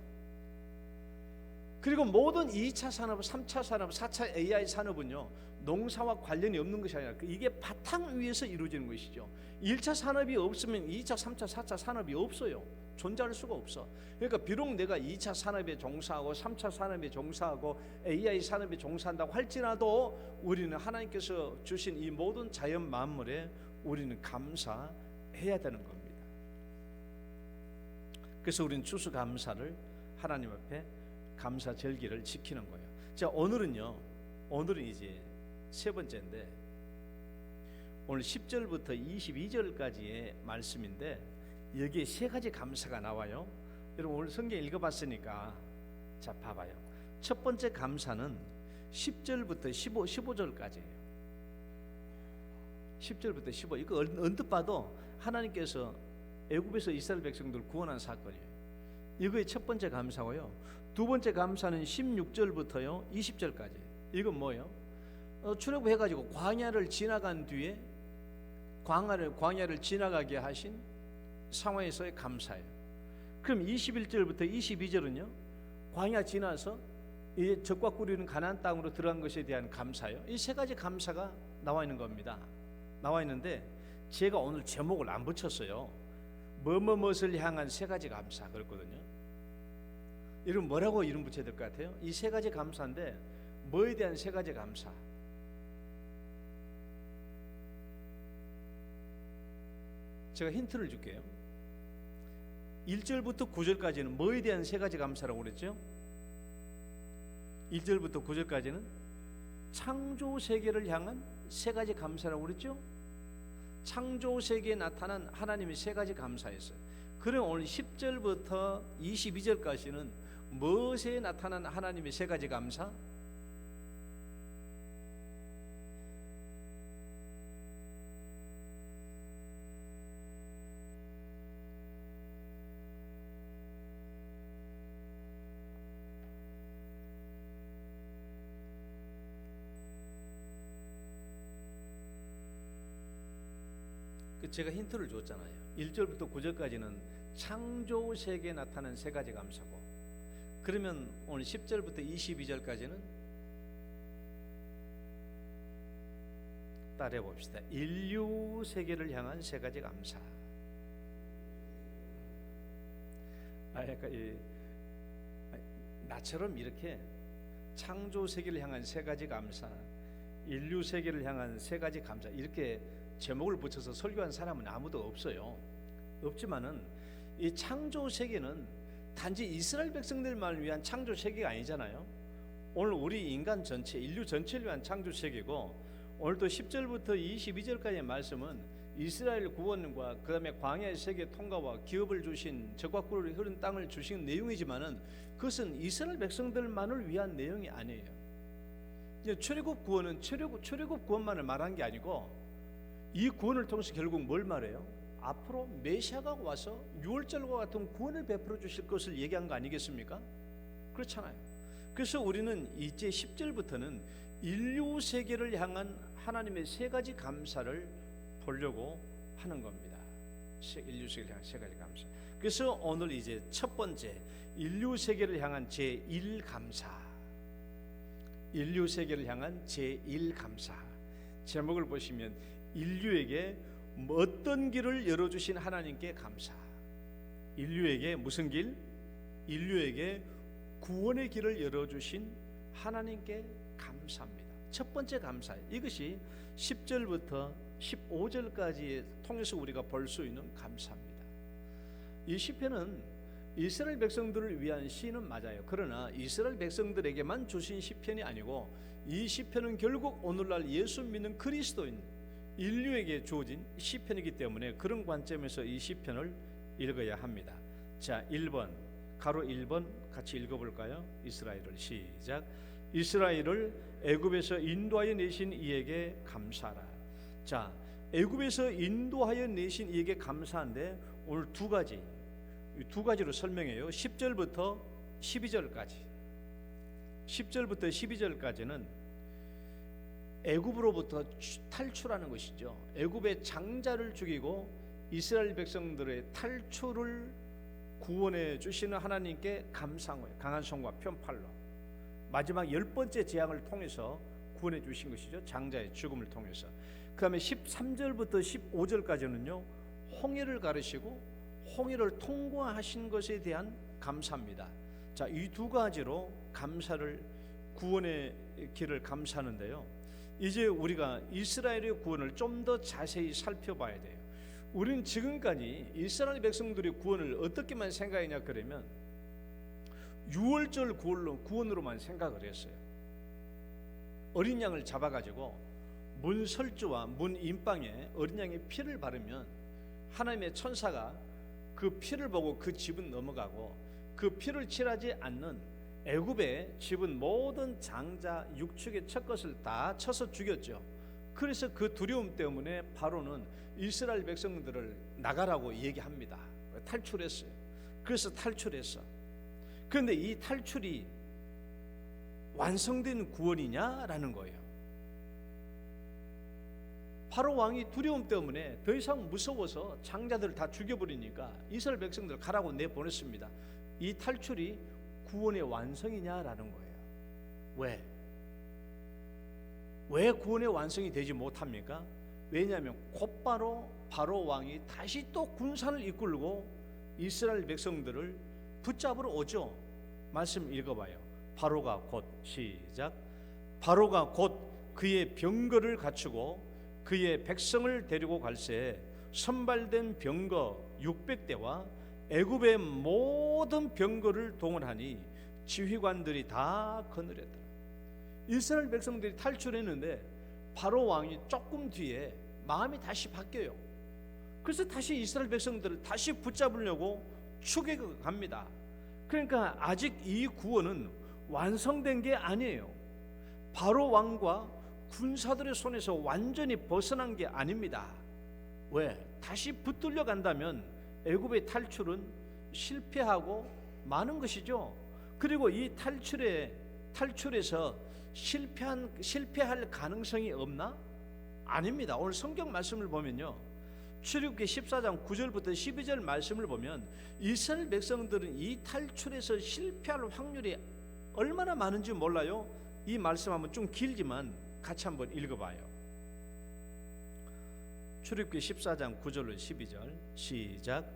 그리고 모든 2차 산업, 3차 산업, 4차 AI 산업은요, 농사와 관련이 없는 것이 아니라 이게 바탕 위에서 이루어지는 것이죠. 1차 산업이 없으면 2차, 3차, 4차 산업이 없어요. 존재할 수가 없어. 그러니까 비록 내가 2차 산업에 종사하고 3차 산업에 종사하고 AI 산업에 종사한다고 할지라도 우리는 하나님께서 주신 이 모든 자연 만물에 우리는 감사해야 되는 겁니다. 그래서 우리는 추수감사를 하나님 앞에 감사 절기를 지키는 거예요. 자, 오늘은 이제 세 번째인데 오늘 10절부터 22절까지의 말씀인데 여기에 세 가지 감사가 나와요. 여러분 오늘 성경 읽어봤으니까 자 봐봐요. 첫 번째 감사는 10절부터 15절까지예요. 10절부터 15. 이거 언뜻 봐도 하나님께서 애굽에서 이스라엘 백성들 구원한 사건이에요. 이거의 첫 번째 감사고요. 두 번째 감사는 16절부터요 20절까지. 이건 뭐예요? 출애굽해가지고 광야를 지나간 뒤에 광야를 지나가게 하신 상황에서의 감사예요. 그럼 21절부터 22절은요 광야 지나서 이제 적과 꿀이 가나안 땅으로 들어간 것에 대한 감사예요. 이 세 가지 감사가 나와 있는 겁니다. 나와 있는데 제가 오늘 제목을 안 붙였어요. 무엇을 향한 세 가지 감사 그랬거든요. 이름 뭐라고 이름 붙여야 될 것 같아요? 이 세 가지 감사인데 뭐에 대한 세 가지 감사? 제가 힌트를 줄게요. 1절부터 9절까지는 뭐에 대한 세 가지 감사라고 그랬죠? 1절부터 9절까지는 창조 세계를 향한 세 가지 감사라고 그랬죠? 창조 세계에 나타난 하나님의 세 가지 감사였어요. 그럼 오늘 10절부터 22절까지는 무엇에 나타난 하나님의 세 가지 감사? 제가 힌트를 줬잖아요. 1절부터 9절까지는 창조 세계에 나타난 세 가지 감사고, 그러면 오늘 10절부터 22절까지는 따라해 봅시다. 인류 세계를 향한 세 가지 감사. 그러니까 나처럼 이렇게 창조 세계를 향한 세 가지 감사, 인류 세계를 향한 세 가지 감사, 이렇게 제목을 붙여서 설교한 사람은 아무도 없어요. 없지만은 이 창조 세계는 단지 이스라엘 백성들만을 위한 창조 세계가 아니잖아요. 오늘 우리 인간 전체, 인류 전체를 위한 창조 세계고, 오늘도 10절부터 22절까지의 말씀은 이스라엘 구원과 그 다음에 광야의 세계 통과와 기업을 주신 적과 꿀이 흐른 땅을 주신 내용이지만은 그것은 이스라엘 백성들만을 위한 내용이 아니에요. 출애굽 구원은 출애굽 구원만을 말한 게 아니고, 이 구원을 통해서 결국 뭘 말해요? 앞으로 메시아가 와서 유월절과 같은 구원을 베풀어 주실 것을 얘기한 거 아니겠습니까? 그렇잖아요. 그래서 우리는 이제 10절부터는 인류 세계를 향한 하나님의 세 가지 감사를 보려고 하는 겁니다. 인류 세계를 향한 세 가지 감사. 그래서 오늘 이제 첫 번째, 인류 세계를 향한 제1감사. 인류 세계를 향한 제1감사. 제목을 보시면 인류에게 어떤 길을 열어주신 하나님께 감사. 인류에게 무슨 길? 인류에게 구원의 길을 열어주신 하나님께 감사합니다. 첫 번째 감사. 이것이 10절부터 15절까지 통해서 우리가 볼 수 있는 감사입니다. 이 시편은 이스라엘 백성들을 위한 시는 맞아요. 그러나 이스라엘 백성들에게만 주신 시편이 아니고, 이 시편은 결국 오늘날 예수 믿는 그리스도인 인류에게 주어진 시편이기 때문에 그런 관점에서 이 시편을 읽어야 합니다. 자, 1번, 가로 1번 같이 읽어볼까요? 이스라엘을 시작. 이스라엘을 애굽에서 인도하여 내신 이에게 감사하라. 자, 애굽에서 인도하여 내신 이에게 감사한데 오늘 두 가지로 설명해요. 10절부터 12절까지. 10절부터 12절까지는 애굽으로부터 탈출하는 것이죠. 애굽의 장자를 죽이고 이스라엘 백성들의 탈출을 구원해 주시는 하나님께 감사한 거예요. 강한 손과 편팔로 마지막 10번째 재앙을 통해서 구원해 주신 것이죠. 장자의 죽음을 통해서. 그 다음에 13절부터 15절까지는요, 홍해를 가르시고 홍해를 통과하신 것에 대한 감사입니다. 자, 이 두 가지로 감사를, 구원의 길을 감사하는데요, 이제 우리가 이스라엘의 구원을 좀 더 자세히 살펴봐야 돼요. 우리는 지금까지 이스라엘 백성들의 구원을 어떻게만 생각했냐 그러면 유월절 구원으로만 생각을 했어요. 어린 양을 잡아가지고 문 설주와 문 임방에 어린 양의 피를 바르면 하나님의 천사가 그 피를 보고 그 집은 넘어가고, 그 피를 칠하지 않는 애굽의 집은 모든 장자 육축의 첫 것을 다 쳐서 죽였죠. 그래서 그 두려움 때문에 바로는 이스라엘 백성들을 나가라고 얘기합니다. 탈출했어요. 그래서 탈출했어. 그런데 이 탈출이 완성된 구원이냐라는 거예요. 바로 왕이 두려움 때문에 더 이상 무서워서 장자들을 다 죽여버리니까 이스라엘 백성들 가라고 내보냈습니다. 이 탈출이 구원의 완성이냐라는 거예요. 왜 구원의 완성이 되지 못합니까? 왜냐하면 곧바로 바로 왕이 다시 또 군사를 이끌고 이스라엘 백성들을 붙잡으러 오죠. 말씀 읽어봐요. 바로가 곧, 시작. 바로가 곧 그의 병거를 갖추고 그의 백성을 데리고 갈새 선발된 병거 600대와 애굽의 모든 병거를 동원하니 지휘관들이 다 거느렸더라. 이스라엘 백성들이 탈출했는데 바로 왕이 조금 뒤에 마음이 다시 바뀌어요. 그래서 다시 이스라엘 백성들을 다시 붙잡으려고 추격해 갑니다. 그러니까 아직 이 구원은 완성된 게 아니에요. 바로 왕과 군사들의 손에서 완전히 벗어난 게 아닙니다. 왜? 다시 붙들려 간다면 애굽의 탈출은 실패하고 마는 것이죠. 그리고 이 탈출에서 실패할 가능성이 없나? 아닙니다. 오늘 성경 말씀을 보면요, 출애굽기 14장 9절부터 12절 말씀을 보면 이스라엘 백성들은 이 탈출에서 실패할 확률이 얼마나 많은지 몰라요. 이 말씀 한번 좀 길지만 같이 한번 읽어봐요. 출애굽기 14장 9절로 12절 시작.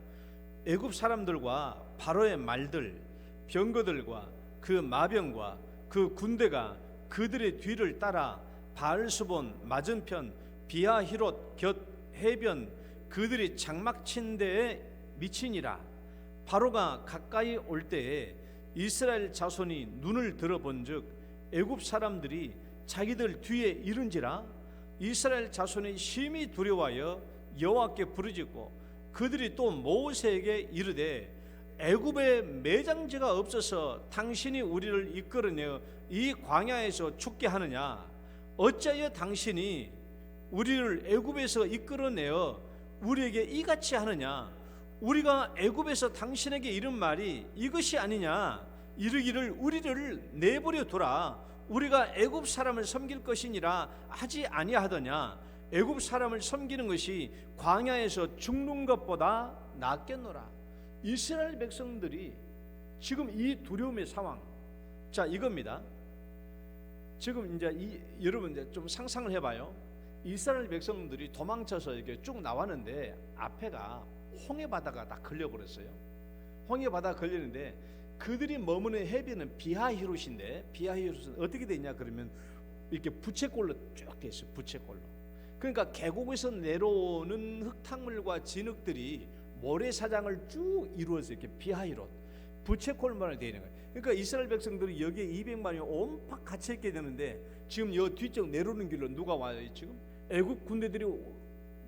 애굽 사람들과 바로의 말들, 병거들과 그 마병과 그 군대가 그들의 뒤를 따라 바알수본 맞은편 비하히롯 곁 해변 그들이 장막 친 데에 미치니라. 바로가 가까이 올 때에 이스라엘 자손이 눈을 들어본즉 애굽 사람들이 자기들 뒤에 이른지라. 이스라엘 자손이 심히 두려워하여 여호와께 부르짖고 그들이 또 모세에게 이르되 애굽에 매장지가 없어서 당신이 우리를 이끌어내어 이 광야에서 죽게 하느냐? 어찌하여 당신이 우리를 애굽에서 이끌어내어 우리에게 이같이 하느냐? 우리가 애굽에서 당신에게 이른 말이 이것이 아니냐? 이르기를 우리를 내버려 두라. 우리가 애굽 사람을 섬길 것이니라 하지 아니하더냐? 애굽 사람을 섬기는 것이 광야에서 죽는 것보다 낫겠노라. 이스라엘 백성들이 지금 이 두려움의 상황, 자 이겁니다. 지금 이제 여러분 이제 좀 상상을 해봐요. 이스라엘 백성들이 도망쳐서 이렇게 쭉 나왔는데 앞에가 홍해 바다가 다 걸려버렸어요. 홍해 바다가 걸리는데 그들이 머무는 해변은 비하히롯인데 비하히롯은 어떻게 되냐 그러면 이렇게 부채꼴로 쭉 돼 있어요. 부채꼴로. 그러니까 계곡에서 내려오는 흙탕물과 진흙들이 모래사장을 쭉 이루어서 이렇게 비하히롯 부채꼴만을 되어 있는 거예요. 그러니까 이스라엘 백성들이 여기에 200만이 온팍 갇혀 있게 되는데 지금 여 뒤쪽 내려오는 길로 누가 와요? 지금 애굽 군대들이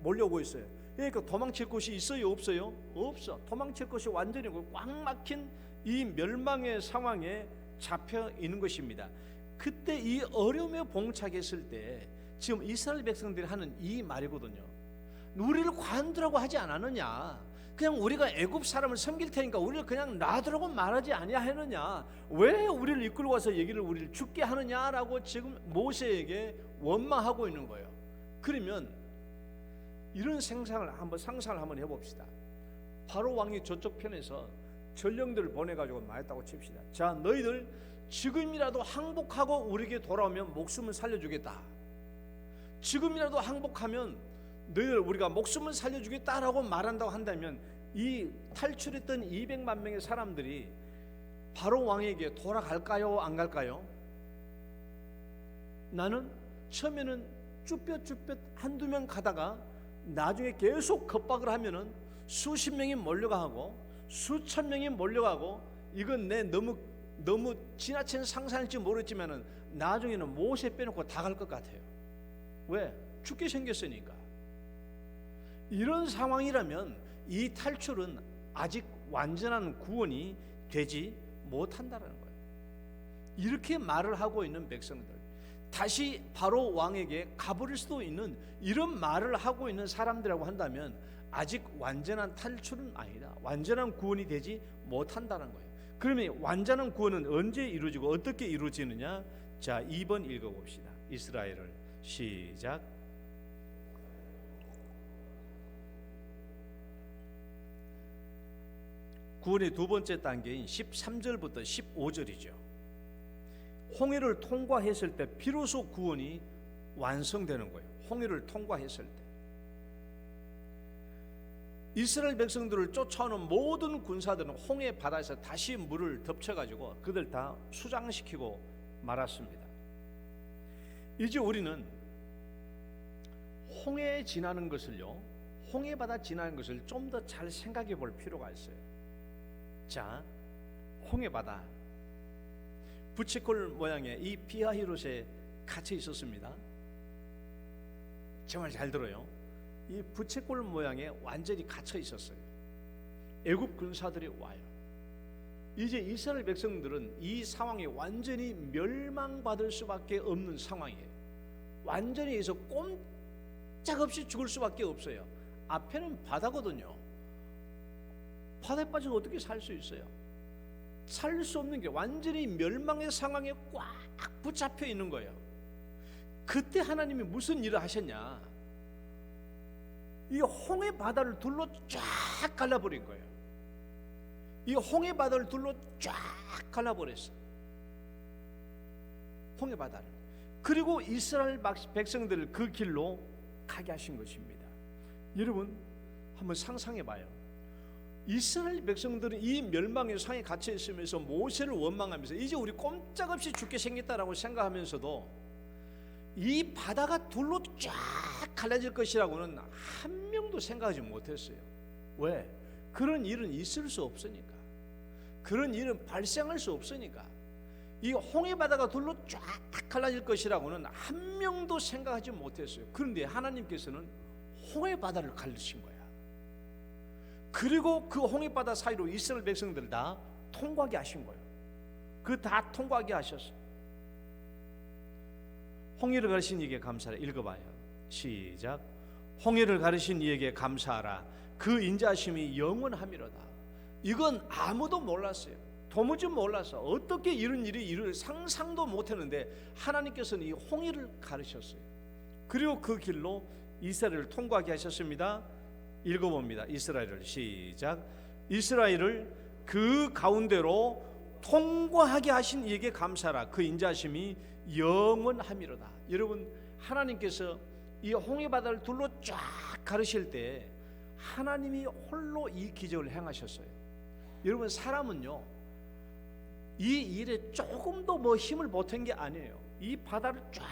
몰려오고 있어요. 그러니까 도망칠 곳이 있어요? 없어요? 없어. 도망칠 곳이 완전히 꽉 막힌 이 멸망의 상황에 잡혀 있는 것입니다. 그때 이 어려움에 봉착했을 때 지금 이스라엘 백성들이 하는 이 말이거든요. 우리를 관두라고 하지 않았느냐? 그냥 우리가 애굽 사람을 섬길 테니까 우리를 그냥 놔두라고 말하지 아니하느냐? 왜 우리를 이끌고 와서 우리를 죽게 하느냐라고 지금 모세에게 원망하고 있는 거예요. 그러면 이런 상상을 한번 해봅시다. 바로 왕이 저쪽 편에서 전령들을 보내가지고 말했다고 칩시다. 자, 너희들 지금이라도 항복하고 우리에게 돌아오면 목숨을 살려주겠다. 지금이라도 항복하면 너희들 우리가 목숨을 살려주겠다라고 말한다고 한다면 이 탈출했던 200만 명의 사람들이 바로 왕에게 돌아갈까요? 안 갈까요? 나는 처음에는 쭈뼛쭈뼛 한두 명 가다가 나중에 계속 겁박을 하면은 수십 명이 몰려가고 수천 명이 몰려가고 이건 내 너무 지나친 상상일지 모르겠지만은 나중에는 모세 빼놓고 다 갈 것 같아요. 왜? 죽게 생겼으니까. 이런 상황이라면 이 탈출은 아직 완전한 구원이 되지 못한다는 거예요. 이렇게 말을 하고 있는 백성들, 다시 바로 왕에게 가버릴 수도 있는 이런 말을 하고 있는 사람들이라고 한다면 아직 완전한 탈출은 아니다. 완전한 구원이 되지 못한다는 거예요. 그러면 완전한 구원은 언제 이루어지고 어떻게 이루어지느냐? 자, 2번 읽어봅시다. 이스라엘을 시작. 구원의 두 번째 단계인 13절부터 15절이죠. 홍해를 통과했을 때 비로소 구원이 완성되는 거예요. 홍해를 통과했을 때 이스라엘 백성들을 쫓아오는 모든 군사들은 홍해 바다에서 다시 물을 덮쳐가지고 그들 다 수장시키고 말았습니다. 이제 우리는 홍해 지나는 것을요, 홍해 바다 지나는 것을 좀 더 잘 생각해 볼 필요가 있어요. 자, 홍해 바다 부채꼴 모양의 이 비하히롯에 갇혀 있었습니다. 정말 잘 들어요. 이 부채꼴 모양에 완전히 갇혀 있었어요. 애굽 군사들이 와요. 이제 이스라엘 백성들은 이 상황에 완전히 멸망받을 수밖에 없는 상황이에요. 완전히 여기서 꼼짝없이 죽을 수밖에 없어요. 앞에는 바다거든요. 바다에 빠져서 어떻게 살 수 있어요? 살 수 없는 게 완전히 멸망의 상황에 꽉 붙잡혀 있는 거예요. 그때 하나님이 무슨 일을 하셨냐? 이 홍해 바다를 둘로 쫙 갈라버린 거예요. 이 홍해 바다를 둘로 쫙 갈라버렸어. 홍해 바다를. 그리고 이스라엘 백성들을 그 길로 가게 하신 것입니다. 여러분 한번 상상해 봐요. 이스라엘 백성들은 이 멸망의 상에 갇혀 있으면서 모세를 원망하면서 이제 우리 꼼짝없이 죽게 생겼다라고 생각하면서도 이 바다가 둘로 쫙 갈라질 것이라고는 한 명도 생각하지 못했어요. 왜? 그런 일은 있을 수 없으니까. 그런 일은 발생할 수 없으니까. 이 홍해 바다가 둘로 쫙 갈라질 것이라고는 한 명도 생각하지 못했어요. 그런데 하나님께서는 홍해 바다를 갈리신 거야. 그리고 그 홍해 바다 사이로 이스라엘 백성들을 다 통과하게 하신 거예요. 그 다 통과하게 하셨어요. 홍해를 가르신 이에게 감사하라. 읽어봐요. 시작. 홍해를 가르신 이에게 감사하라. 그 인자하심이 영원함이로다. 이건 아무도 몰랐어요. 도무지 몰라서 어떻게 이런 일이 일을 상상도 못했는데 하나님께서는 이 홍해를 가르셨어요. 그리고 그 길로 이스라엘을 통과하게 하셨습니다. 읽어봅니다. 이스라엘을 시작. 이스라엘을 그 가운데로 통과하게 하신 이에게 감사하라. 그 인자하심이 영원함이로다. 여러분 하나님께서 이 홍해 바다를 둘로 쫙 가르실 때 하나님이 홀로 이 기적을 행하셨어요. 여러분 사람은요 이 일에 조금도 뭐 힘을 보탠 게 아니에요. 이 바다를 쫙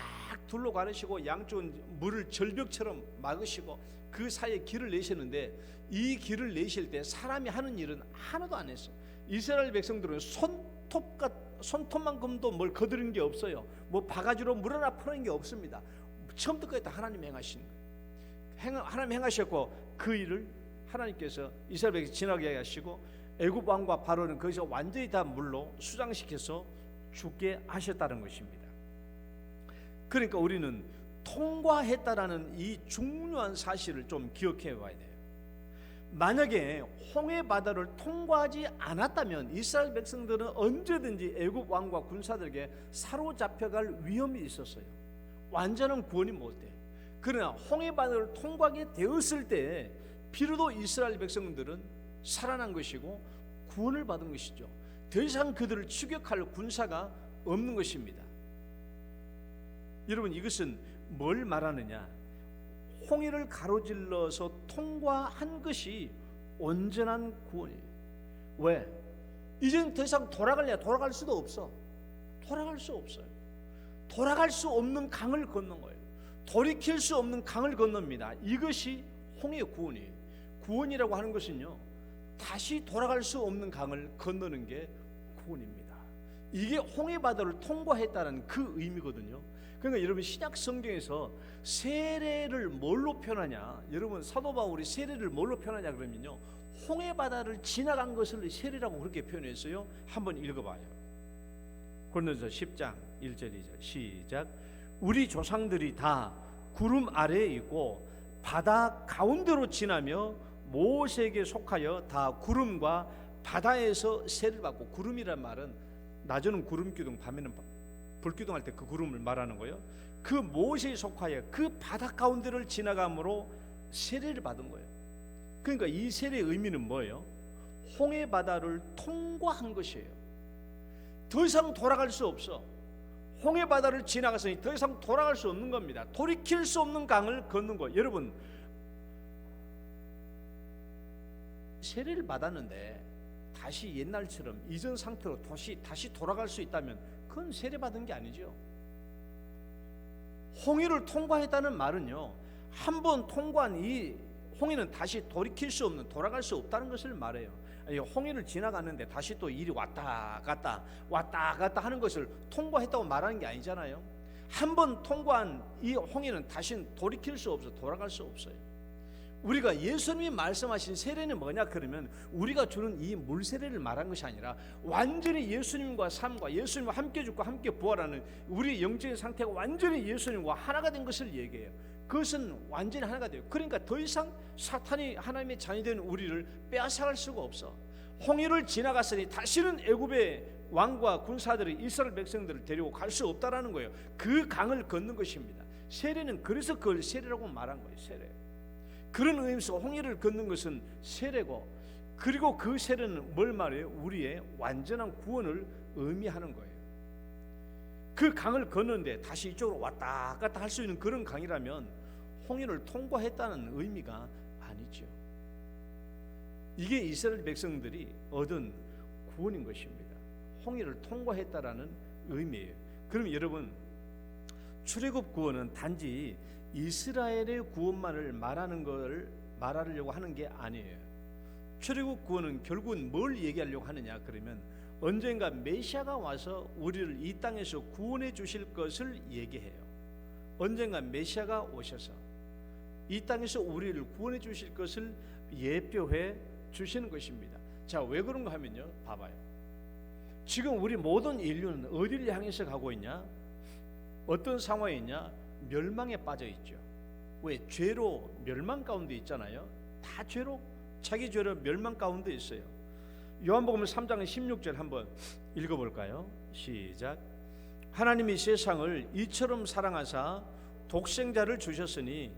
둘로 가르시고 양쪽은 물을 절벽처럼 막으시고 그 사이에 길을 내시는데 이 길을 내실 때 사람이 하는 일은 하나도 안 했어요. 이스라엘 백성들은 손톱만큼도 뭘 거두는 게 없어요. 뭐 바가지로 물 하나 푸는 게 없습니다. 처음부터 끝까지 다 하나님 행하신 거예요. 하나님 행하셨고 그 일을 하나님께서 이스라엘 백성 지나게 하시고 애굽 왕과 바로는 거기서 완전히 다 물로 수장시켜서 죽게 하셨다는 것입니다. 그러니까 우리는 통과했다라는 이 중요한 사실을 좀 기억해 봐야 돼요. 만약에 홍해 바다를 통과하지 않았다면 이스라엘 백성들은 언제든지 애굽 왕과 군사들에게 사로잡혀갈 위험이 있었어요. 완전한 구원이 못 돼. 그러나 홍해 바다를 통과하게 되었을 때 비로소 이스라엘 백성들은 살아난 것이고 구원을 받은 것이죠. 더 이상 그들을 추격할 군사가 없는 것입니다. 여러분 이것은 뭘 말하느냐? 홍해를 가로질러서 통과한 것이 온전한 구원이에요. 왜? 이제는 더 이상 돌아갈 수도 없어. 돌아갈 수 없어요. 돌아갈 수 없는 강을 건넌 거예요. 돌이킬 수 없는 강을 건넙니다. 이것이 홍해의 구원이에요. 구원이라고 하는 것은요 다시 돌아갈 수 없는 강을 건너는 게 구원입니다. 이게 홍해 바다를 통과했다는 그 의미거든요. 그러니까 여러분 신약 성경에서 세례를 뭘로 표현하냐? 여러분 사도 바울이 세례를 뭘로 표현하냐 그러면요 홍해 바다를 지나간 것을 세례라고 그렇게 표현했어요. 한번 읽어봐요. 고린도서 10장 1절 2절 시작. 우리 조상들이 다 구름 아래에 있고 바다 가운데로 지나며 모세에게 속하여 다 구름과 바다에서 세를 받고, 구름이란 말은 낮에는 구름 기둥 밤에는 불 기둥할 때 그 구름을 말하는 거예요. 그 모세에 속하여 그 바다 가운데를 지나감으로 세례를 받은 거예요. 그러니까 이 세례의 의미는 뭐예요? 홍해 바다를 통과한 것이에요. 더 이상 돌아갈 수 없어. 홍해 바다를 지나갔으니 더 이상 돌아갈 수 없는 겁니다. 돌이킬 수 없는 강을 걷는 거예요. 여러분 세례를 받았는데 다시 옛날처럼 이전 상태로 다시 돌아갈 수 있다면 그건 세례 받은 게 아니죠. 홍해를 통과했다는 말은요, 한 번 통과한 이 홍해는 다시 돌이킬 수 없는, 돌아갈 수 없다는 것을 말해요. 홍해를 지나갔는데 다시 또 일이 왔다 갔다 하는 것을 통과했다고 말하는 게 아니잖아요. 한 번 통과한 이 홍해는 다시는 돌이킬 수 없어, 돌아갈 수 없어요. 우리가 예수님이 말씀하신 세례는 뭐냐 그러면 우리가 주는 이 물세례를 말한 것이 아니라 완전히 예수님과 삶과 예수님과 함께 죽고 함께 부활하는 우리 영적인 상태가 완전히 예수님과 하나가 된 것을 얘기해요. 그것은 완전히 하나가 돼요. 그러니까 더 이상 사탄이 하나님의 자녀 된 우리를 빼앗아갈 수가 없어. 홍해를 지나갔으니 다시는 애굽의 왕과 군사들이 이스라엘 백성들을 데리고 갈 수 없다라는 거예요. 그 강을 걷는 것입니다. 세례는 그래서 그걸 세례라고 말한 거예요. 세례. 그런 의미에서 홍해를 걷는 것은 세례고, 그리고 그 세례는 뭘 말해요? 우리의 완전한 구원을 의미하는 거예요. 그 강을 걷는데 다시 이쪽으로 왔다 갔다 할 수 있는 그런 강이라면 홍해를 통과했다는 의미가 아니죠. 이게 이스라엘 백성들이 얻은 구원인 것입니다. 홍해를 통과했다라는 의미예요. 그럼 여러분, 출애굽 구원은 단지 이스라엘의 구원만을 말하려고 하는 게 아니에요. 출애굽 구원은 결국은 뭘 얘기하려고 하느냐 그러면 언젠가 메시아가 와서 우리를 이 땅에서 구원해 주실 것을 얘기해요. 언젠가 메시아가 오셔서 이 땅에서 우리를 구원해 주실 것을 예표해 주시는 것입니다. 자, 왜 그런가 하면요, 봐봐요. 지금 우리 모든 인류는 어디를 향해서 가고 있냐? 어떤 상황에 있냐? 멸망에 빠져 있죠. 왜? 죄로 멸망 가운데 있잖아요. 다 죄로, 자기 죄로 멸망 가운데 있어요. 요한복음 3장 16절 한번 읽어볼까요? 시작. 하나님이 세상을 이처럼 사랑하사 독생자를 주셨으니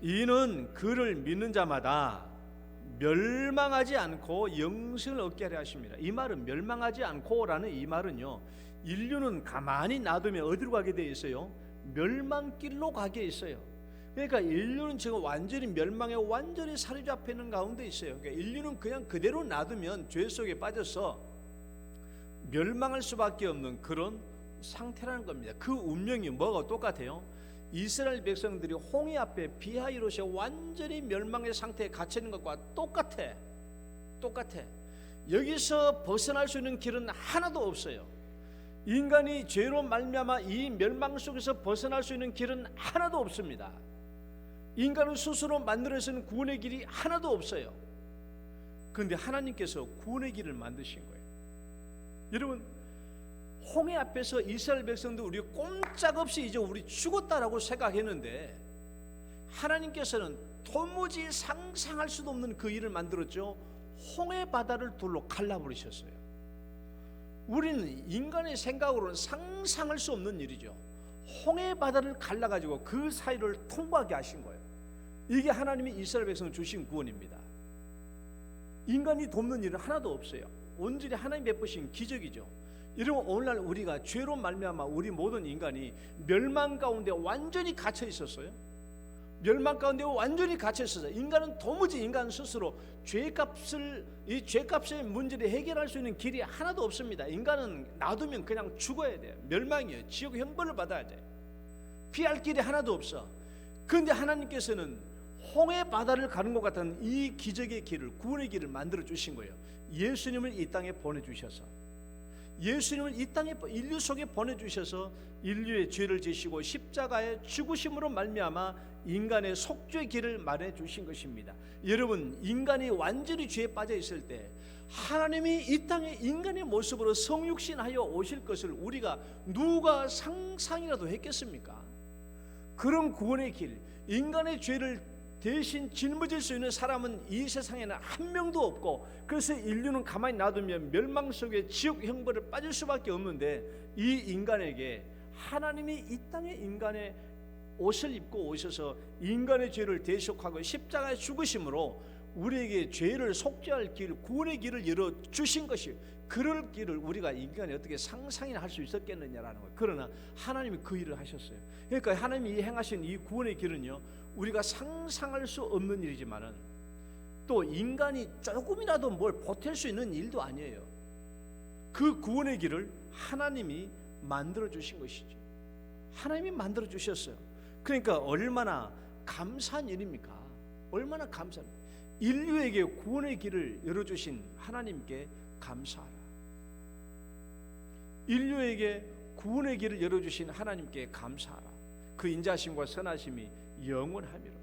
이는 그를 믿는 자마다 멸망하지 않고 영생을 얻게 하려 하십니다. 이 말은 멸망하지 않고라는 이 말은요, 인류는 가만히 놔두면 어디로 가게 돼 있어요? 멸망길로 가게 있어요. 그러니까 인류는 지금 완전히 멸망에 완전히 사로잡혀 있는 가운데 있어요. 그러니까 인류는 그냥 그대로 놔두면 죄 속에 빠져서 멸망할 수밖에 없는 그런 상태라는 겁니다. 그 운명이 뭐가 똑같아요? 이스라엘 백성들이 홍해 앞에 비하이로시에 완전히 멸망의 상태에 갇혀 있는 것과 똑같아. 여기서 벗어날 수 있는 길은 하나도 없어요. 인간이 죄로 말미암아 이 멸망 속에서 벗어날 수 있는 길은 하나도 없습니다. 인간은 스스로 만들어서는 구원의 길이 하나도 없어요. 그런데 하나님께서 구원의 길을 만드신 거예요. 여러분, 홍해 앞에서 이스라엘 백성도 우리 꼼짝없이 이제 우리 죽었다라고 생각했는데 하나님께서는 도무지 상상할 수도 없는 그 일을 만들었죠. 홍해 바다를 둘로 갈라버리셨어요. 우리는 인간의 생각으로는 상상할 수 없는 일이죠. 홍해 바다를 갈라가지고 그 사이를 통과하게 하신 거예요. 이게 하나님이 이스라엘 백성을 주신 구원입니다. 인간이 돕는 일은 하나도 없어요. 온전히 하나님 베푸신 기적이죠. 여러분, 오늘날 우리가 죄로 말미암아 우리 모든 인간이 멸망 가운데 완전히 갇혀 있었어요. 멸망 가운데 완전히 갇혀 있었어요. 인간은 도무지 인간 스스로 이 죄값의 문제를 해결할 수 있는 길이 하나도 없습니다. 인간은 놔두면 그냥 죽어야 돼요. 멸망이에요. 지옥 형벌을 받아야 돼요. 피할 길이 하나도 없어. 그런데 하나님께서는 홍해 바다를 가는 것 같은 이 기적의 길을, 구원의 길을 만들어 주신 거예요. 예수님을 이 땅에 보내주셔서, 예수님을 이 땅에 인류 속에 보내주셔서 인류의 죄를 지시고 십자가의 죽으심으로 말미암아 인간의 속죄의 길을 말해 주신 것입니다. 여러분, 인간이 완전히 죄에 빠져 있을 때 하나님이 이 땅에 인간의 모습으로 성육신하여 오실 것을 우리가 누가 상상이라도 했겠습니까? 그런 구원의 길, 인간의 죄를 대신 짊어질 수 있는 사람은 이 세상에는 한 명도 없고, 그래서 인류는 가만히 놔두면 멸망 속에 지옥 형벌을 빠질 수밖에 없는데, 이 인간에게 하나님이 이 땅에 인간의 옷을 입고 오셔서 인간의 죄를 대속하고 십자가에 죽으심으로 우리에게 죄를 속죄할 길, 구원의 길을 열어주신 것이, 그럴 길을 우리가 인간이 어떻게 상상이나 할 수 있었겠느냐라는 거예요. 그러나 하나님이 그 일을 하셨어요. 그러니까 하나님이 행하신 이 구원의 길은요, 우리가 상상할 수 없는 일이지만은 또 인간이 조금이라도 뭘 보탤 수 있는 일도 아니에요. 그 구원의 길을 하나님이 만들어 주신 것이죠. 하나님이 만들어 주셨어요. 그러니까 얼마나 감사한 일입니까? 얼마나 감사합니다. 인류에게 구원의 길을 열어주신 하나님께 감사하라. 인류에게 구원의 길을 열어주신 하나님께 감사하라. 그 인자심과 선하심이 영원하미로다.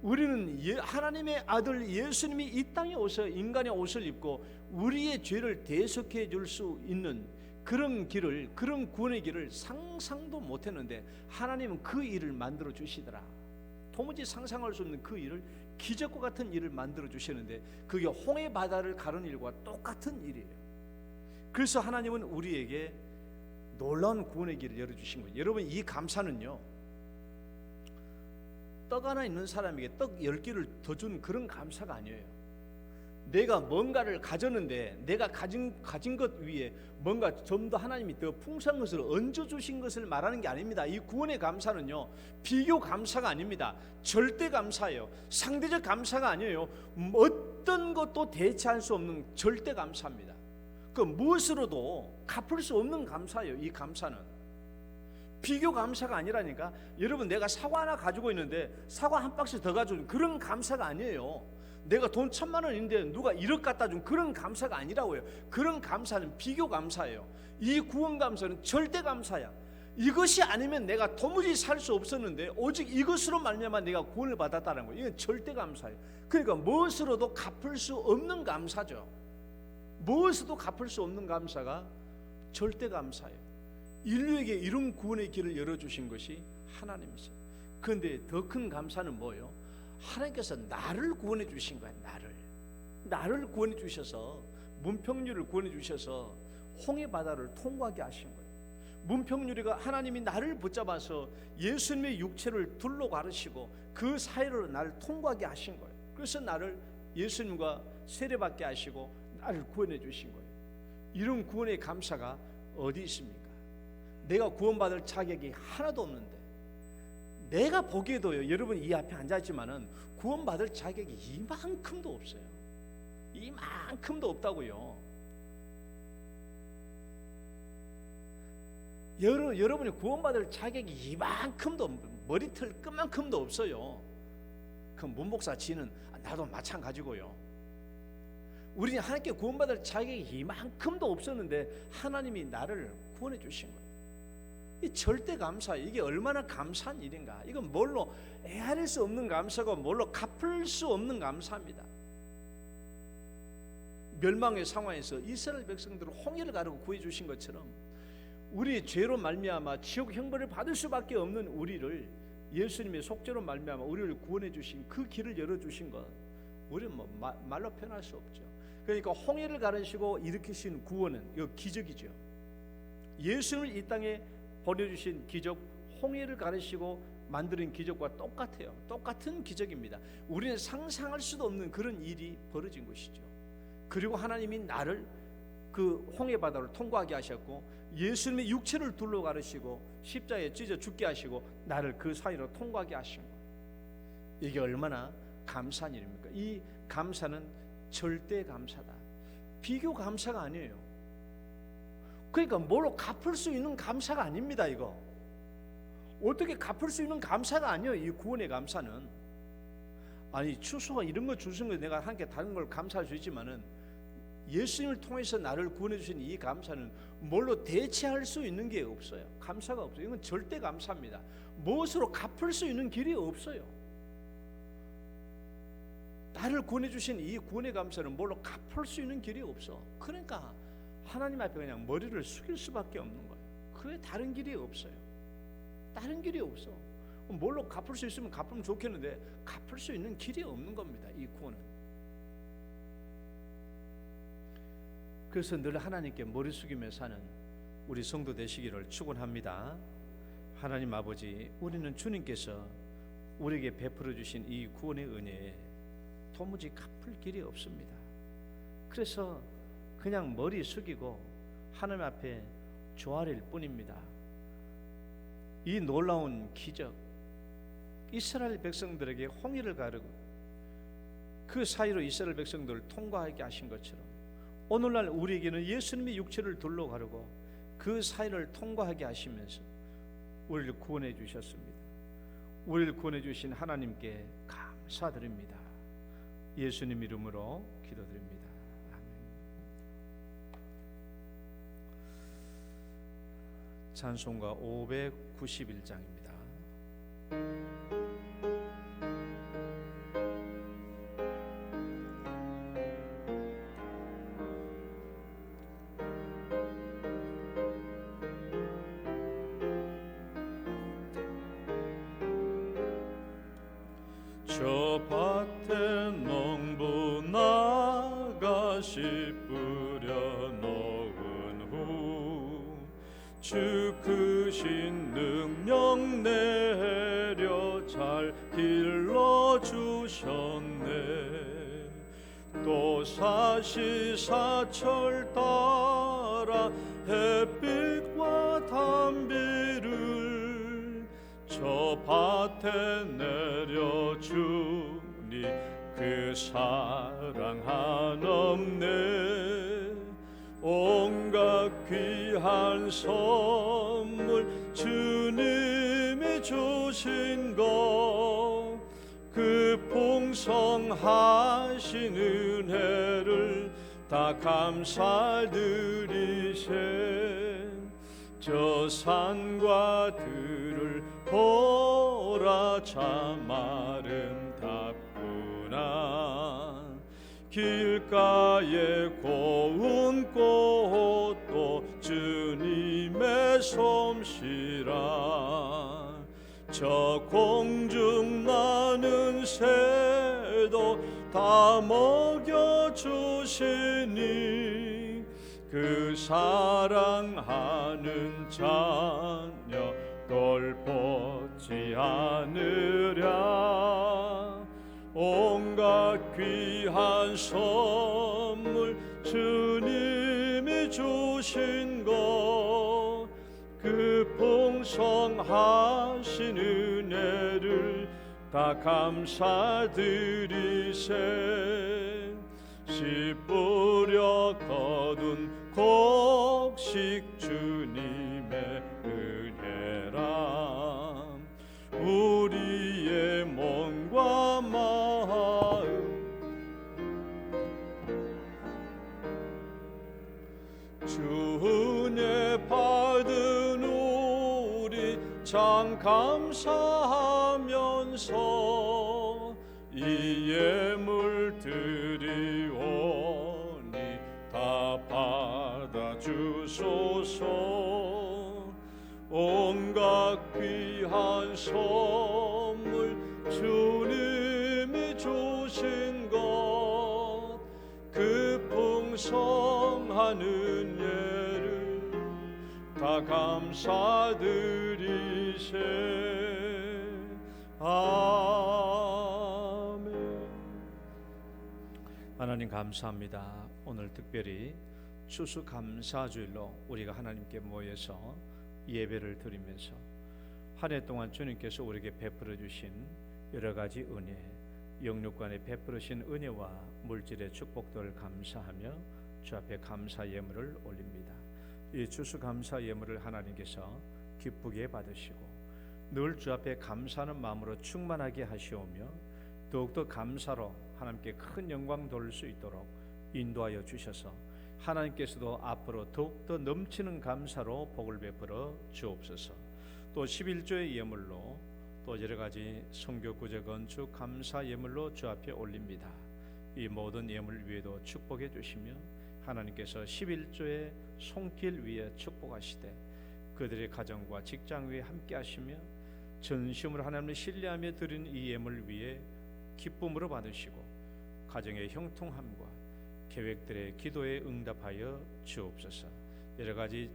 우리는 하나님의 아들 예수님이 이 땅에 오셔 인간의 옷을 입고 우리의 죄를 대속해 줄 수 있는 그런 길을, 그런 구원의 길을 상상도 못했는데 하나님은 그 일을 만들어 주시더라. 도무지 상상할 수 없는 그 일을, 기적과 같은 일을 만들어 주시는데 그게 홍해 바다를 가는 일과 똑같은 일이에요. 그래서 하나님은 우리에게 놀라운 구원의 길을 열어주신 거예요. 여러분, 이 감사는요, 떡 하나 있는 사람에게 떡 10개를 더 준 그런 감사가 아니에요. 내가 뭔가를 가졌는데 내가 가진 것 위에 뭔가 좀 더 하나님이 더 풍성한 것을 얹어주신 것을 말하는 게 아닙니다. 이 구원의 감사는요, 비교 감사가 아닙니다. 절대 감사예요. 상대적 감사가 아니에요. 어떤 것도 대체할 수 없는 절대 감사입니다. 그 무엇으로도 갚을 수 없는 감사예요. 이 감사는 비교 감사가 아니라니까. 여러분, 내가 사과 하나 가지고 있는데 사과 한 박스 더 가져준 그런 감사가 아니에요. 내가 돈 1,000만 원인데 누가 1억 갖다 준 그런 감사가 아니라고요. 그런 감사는 비교 감사예요. 이 구원 감사는 절대 감사야. 이것이 아니면 내가 도무지 살 수 없었는데 오직 이것으로 말미암아 내가 구원을 받았다는 거예요. 이건 절대 감사예요. 그러니까 무엇으로도 갚을 수 없는 감사죠. 무엇으로도 갚을 수 없는 감사가 절대 감사예요. 인류에게 이런 구원의 길을 열어주신 것이 하나님이세요. 그런데 더 큰 감사는 뭐예요? 하나님께서 나를 구원해 주신 거야. 나를 구원해 주셔서, 문평유리를 구원해 주셔서 홍해 바다를 통과하게 하신 거예요. 문평유리가 하나님이 나를 붙잡아서 예수님의 육체를 둘러 가르시고 그 사이로 나를 통과하게 하신 거예요. 그래서 나를 예수님과 세례받게 하시고 나를 구원해 주신 거예요. 이런 구원의 감사가 어디 있습니까? 내가 구원받을 자격이 하나도 없는데, 내가 보기에도요, 여러분 이 앞에 앉아있지만은 구원받을 자격이 이만큼도 없어요. 이만큼도 없다고요. 여러분이 구원받을 자격이 이만큼도, 머리털 끝만큼도 없어요. 그 문목사 지는 나도 마찬가지고요. 우리는 하나님께 구원받을 자격이 이만큼도 없었는데 하나님이 나를 구원해 주신 거예요. 이 절대 감사, 이게 얼마나 감사한 일인가. 이건 뭘로 헤아릴 수 없는 감사고 뭘로 갚을 수 없는 감사입니다. 멸망의 상황에서 이스라엘 백성들을 홍해를 가르고 구해 주신 것처럼 우리의 죄로 말미암아 지옥 형벌을 받을 수밖에 없는 우리를 예수님의 속죄로 말미암아 우리를 구원해 주신 그 길을 열어 주신 것, 우리는 뭐 말로 표현할 수 없죠. 그러니까 홍해를 가르시고 일으키신 구원은 이거 기적이죠. 예수님을 이 땅에 보내주신 기적, 홍해를 가르시고 만드는 기적과 똑같아요. 똑같은 기적입니다. 우리는 상상할 수도 없는 그런 일이 벌어진 것이죠. 그리고 하나님이 나를 그 홍해 바다를 통과하게 하셨고 예수님의 육체를 둘러 가르시고 십자가에 찢어 죽게 하시고 나를 그 사이로 통과하게 하신 것, 이게 얼마나 감사한 일입니까? 이 감사는 절대 감사다. 비교 감사가 아니에요. 그러니까 뭘로 갚을 수 있는 감사가 아닙니다. 이거 어떻게 갚을 수 있는 감사가 아니에요. 이 구원의 감사는. 아니 추수가 이런 거 주신 거 내가 함께 다른 걸 감사할 수 있지만은 예수님을 통해서 나를 구원해 주신 이 감사는 뭘로 대체할 수 있는 게 없어요. 감사가 없어요. 이건 절대 감사입니다. 무엇으로 갚을 수 있는 길이 없어요. 나를 구원해 주신 이 구원의 감사는 뭘로 갚을 수 있는 길이 없어. 그러니까 하나님 앞에 그냥 머리를 숙일 수밖에 없는 거예요. 그게 다른 길이 없어요. 다른 길이 없어. 뭘로 갚을 수 있으면 갚으면 좋겠는데 갚을 수 있는 길이 없는 겁니다. 이 구원은. 그래서 늘 하나님께 머리 숙이며 사는 우리 성도 되시기를 축원합니다. 하나님 아버지, 우리는 주님께서 우리에게 베풀어 주신 이 구원의 은혜에 도무지 갚을 길이 없습니다. 그래서 그냥 머리 숙이고 하나님 앞에 조아릴 뿐입니다. 이 놀라운 기적, 이스라엘 백성들에게 홍해를 가르고 그 사이로 이스라엘 백성들을 통과하게 하신 것처럼 오늘날 우리에게는 예수님의 육체를 둘러 가르고 그 사이를 통과하게 하시면서 우리를 구원해 주셨습니다. 우리를 구원해 주신 하나님께 감사드립니다. 예수님 이름으로 기도드립니다. 찬송가 591장입니다.
저 밭에 농부 나가시 뿌려 놓은 후 주 크신 능력 내려 잘 길러주셨네. 또 사시사철 따라 햇빛과 단비를 저 밭에 내려주니 그 사랑 한없네. 온갖 귀한 선물 주님이 주신 것, 그 풍성하신 은혜를 다 감사드리세. 저 산과 들을 보라 참 아름답구나. 길가에 고운 꽃도 주님의 솜씨라. 저 공중 나는 새도 다 먹여주시니 그 사랑하는 자녀 돌보지 않으랴. 온갖 귀한 선물 주님이 주신 것, 그 풍성하신 은혜를 다 감사드리세. 씨 뿌려 거둔 곡식 주님의 은혜라. 우리의 몸과 마음 주 은혜 받은 우리 참 감사하면서 이 예물 드리오니 다 받아주소서. 온갖 귀한 선물 주님이 주신 것, 그 풍성한 은혜를 다 감사드리세. 아멘.
하나님 감사합니다. 오늘 특별히 추수감사주일로 우리가 하나님께 모여서 예배를 드리면서 한 해 동안 주님께서 우리에게 베풀어 주신 여러 가지 은혜, 영육간에 베풀으신 은혜와 물질의 축복들을 감사하며 주 앞에 감사 예물을 올립니다. 이 추수감사 예물을 하나님께서 기쁘게 받으시고 늘 주 앞에 감사하는 마음으로 충만하게 하시오며 더욱더 감사로 하나님께 큰 영광 돌릴 수 있도록 인도하여 주셔서 하나님께서도 앞으로 더욱더 넘치는 감사로 복을 베풀어 주옵소서. 또 11조의 예물로 또 여러가지 성교 구제 건축 감사 예물로 주 앞에 올립니다. 이 모든 예물 위에도 축복해 주시며 하나님께서 11조의 손길 위에 축복하시되 그들의 가정과 직장 위에 함께 하시며 전심으로 하나님을 신뢰하며 드린 이 예물 위에 기쁨으로 받으시고 가정의 형통함과 계획들의 기도에 응답하여 주옵소서. 여러가지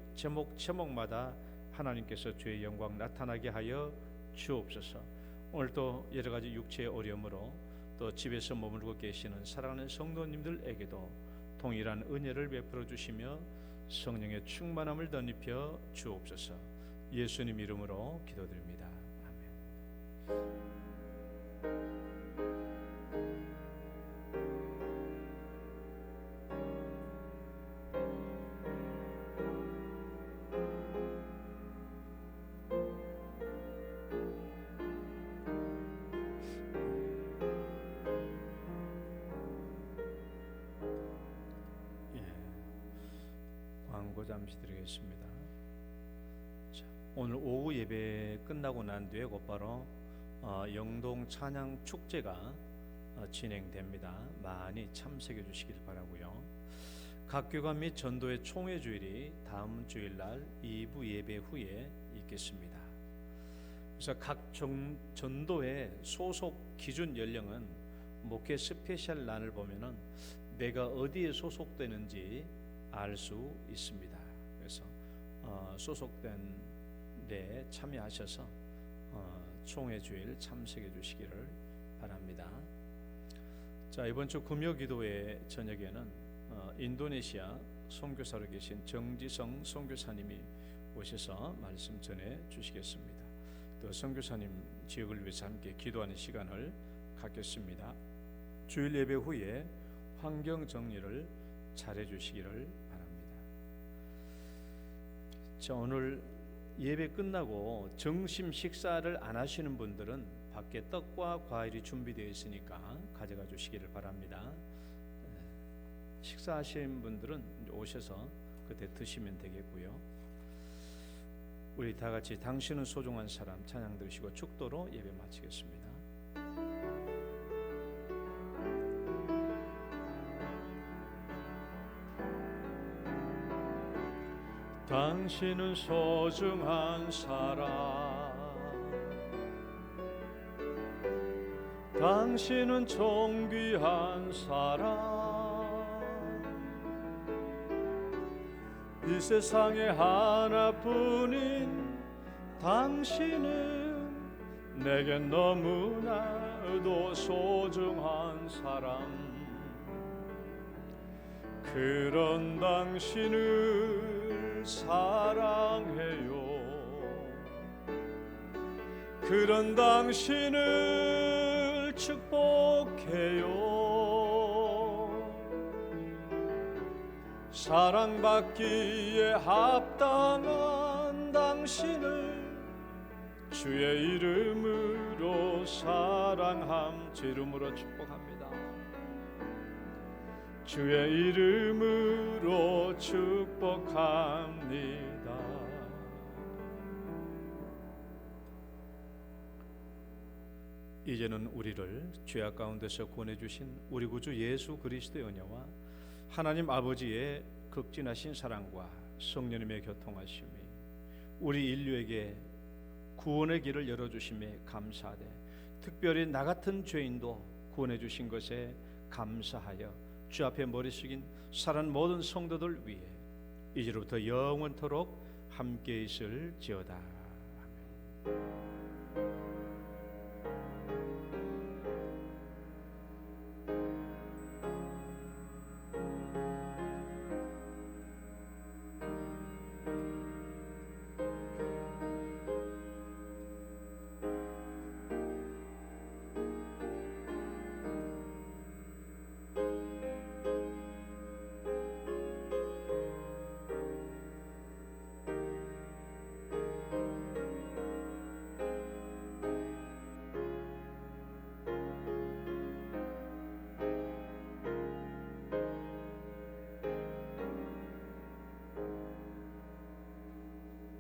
제목마다 하나님께서 주의 영광 나타나게 하여 주옵소서. 오늘도 여러가지 육체의 어려움으로 또 집에서 머물고 계시는 사랑하는 성도님들에게도 동일한 은혜를 베풀어 주시며 성령의 충만함을 덧입혀 주옵소서. 예수님 이름으로 기도드립니다. 아멘. 광고 잠시 드리겠습니다. 자, 오늘 오후 예배 끝나고 난 뒤에 곧바로 영동 찬양 축제가 진행됩니다. 많이 참석해 주시길 바라고요. 각 교관 및 전도의 총회 주일이 다음 주일날 2부 예배 후에 있겠습니다. 그래서 각 전도의 소속 기준 연령은 목회 스페셜 란을 보면은 내가 어디에 소속되는지 알 수 있습니다. 그래서 소속된 데 참여하셔서 총회 주일 참석해 주시기를 바랍니다. 자, 이번 주 금요기도회 저녁에는 인도네시아 선교사로 계신 정지성 선교사님이 오셔서 말씀 전해 주시겠습니다. 또 선교사님 지역을 위해서 함께 기도하는 시간을 갖겠습니다. 주일 예배 후에 환경 정리를 잘 해주시기를 바랍니다. 자, 오늘 예배 끝나고 점심 식사를 안 하시는 분들은 밖에 떡과 과일이 준비되어 있으니까 가져가 주시기를 바랍니다. 식사하시는 분들은 오셔서 그때 드시면 되겠고요. 우리 다 같이 당신은 소중한 사람 찬양 들으시고 축도로 예배 마치겠습니다.
당신은 소중한 사람, 당신은 존귀한 사람, 이 세상에 하나뿐인 당신은 내겐 너무나도 소중한 사람. 그런 당신을 사랑해요. 그런 당신을 축복해요. 사랑받기에 합당한 당신을 주의 이름으로 사랑함, 주 이름으로 축복합니다. 주의 이름으로 축복합니다.
이제는 우리를 죄악 가운데서 구원해주신 우리 구주 예수 그리스도의 은혜와 하나님 아버지의 극진하신 사랑과 성령님의 교통하심이 우리 인류에게 구원의 길을 열어주심에 감사하되, 특별히 나 같은 죄인도 구원해주신 것에 감사하여 주 앞에 머리 숙인 사랑 모든 성도들 위해 이제로부터 영원토록 함께 있을지어다. 아멘.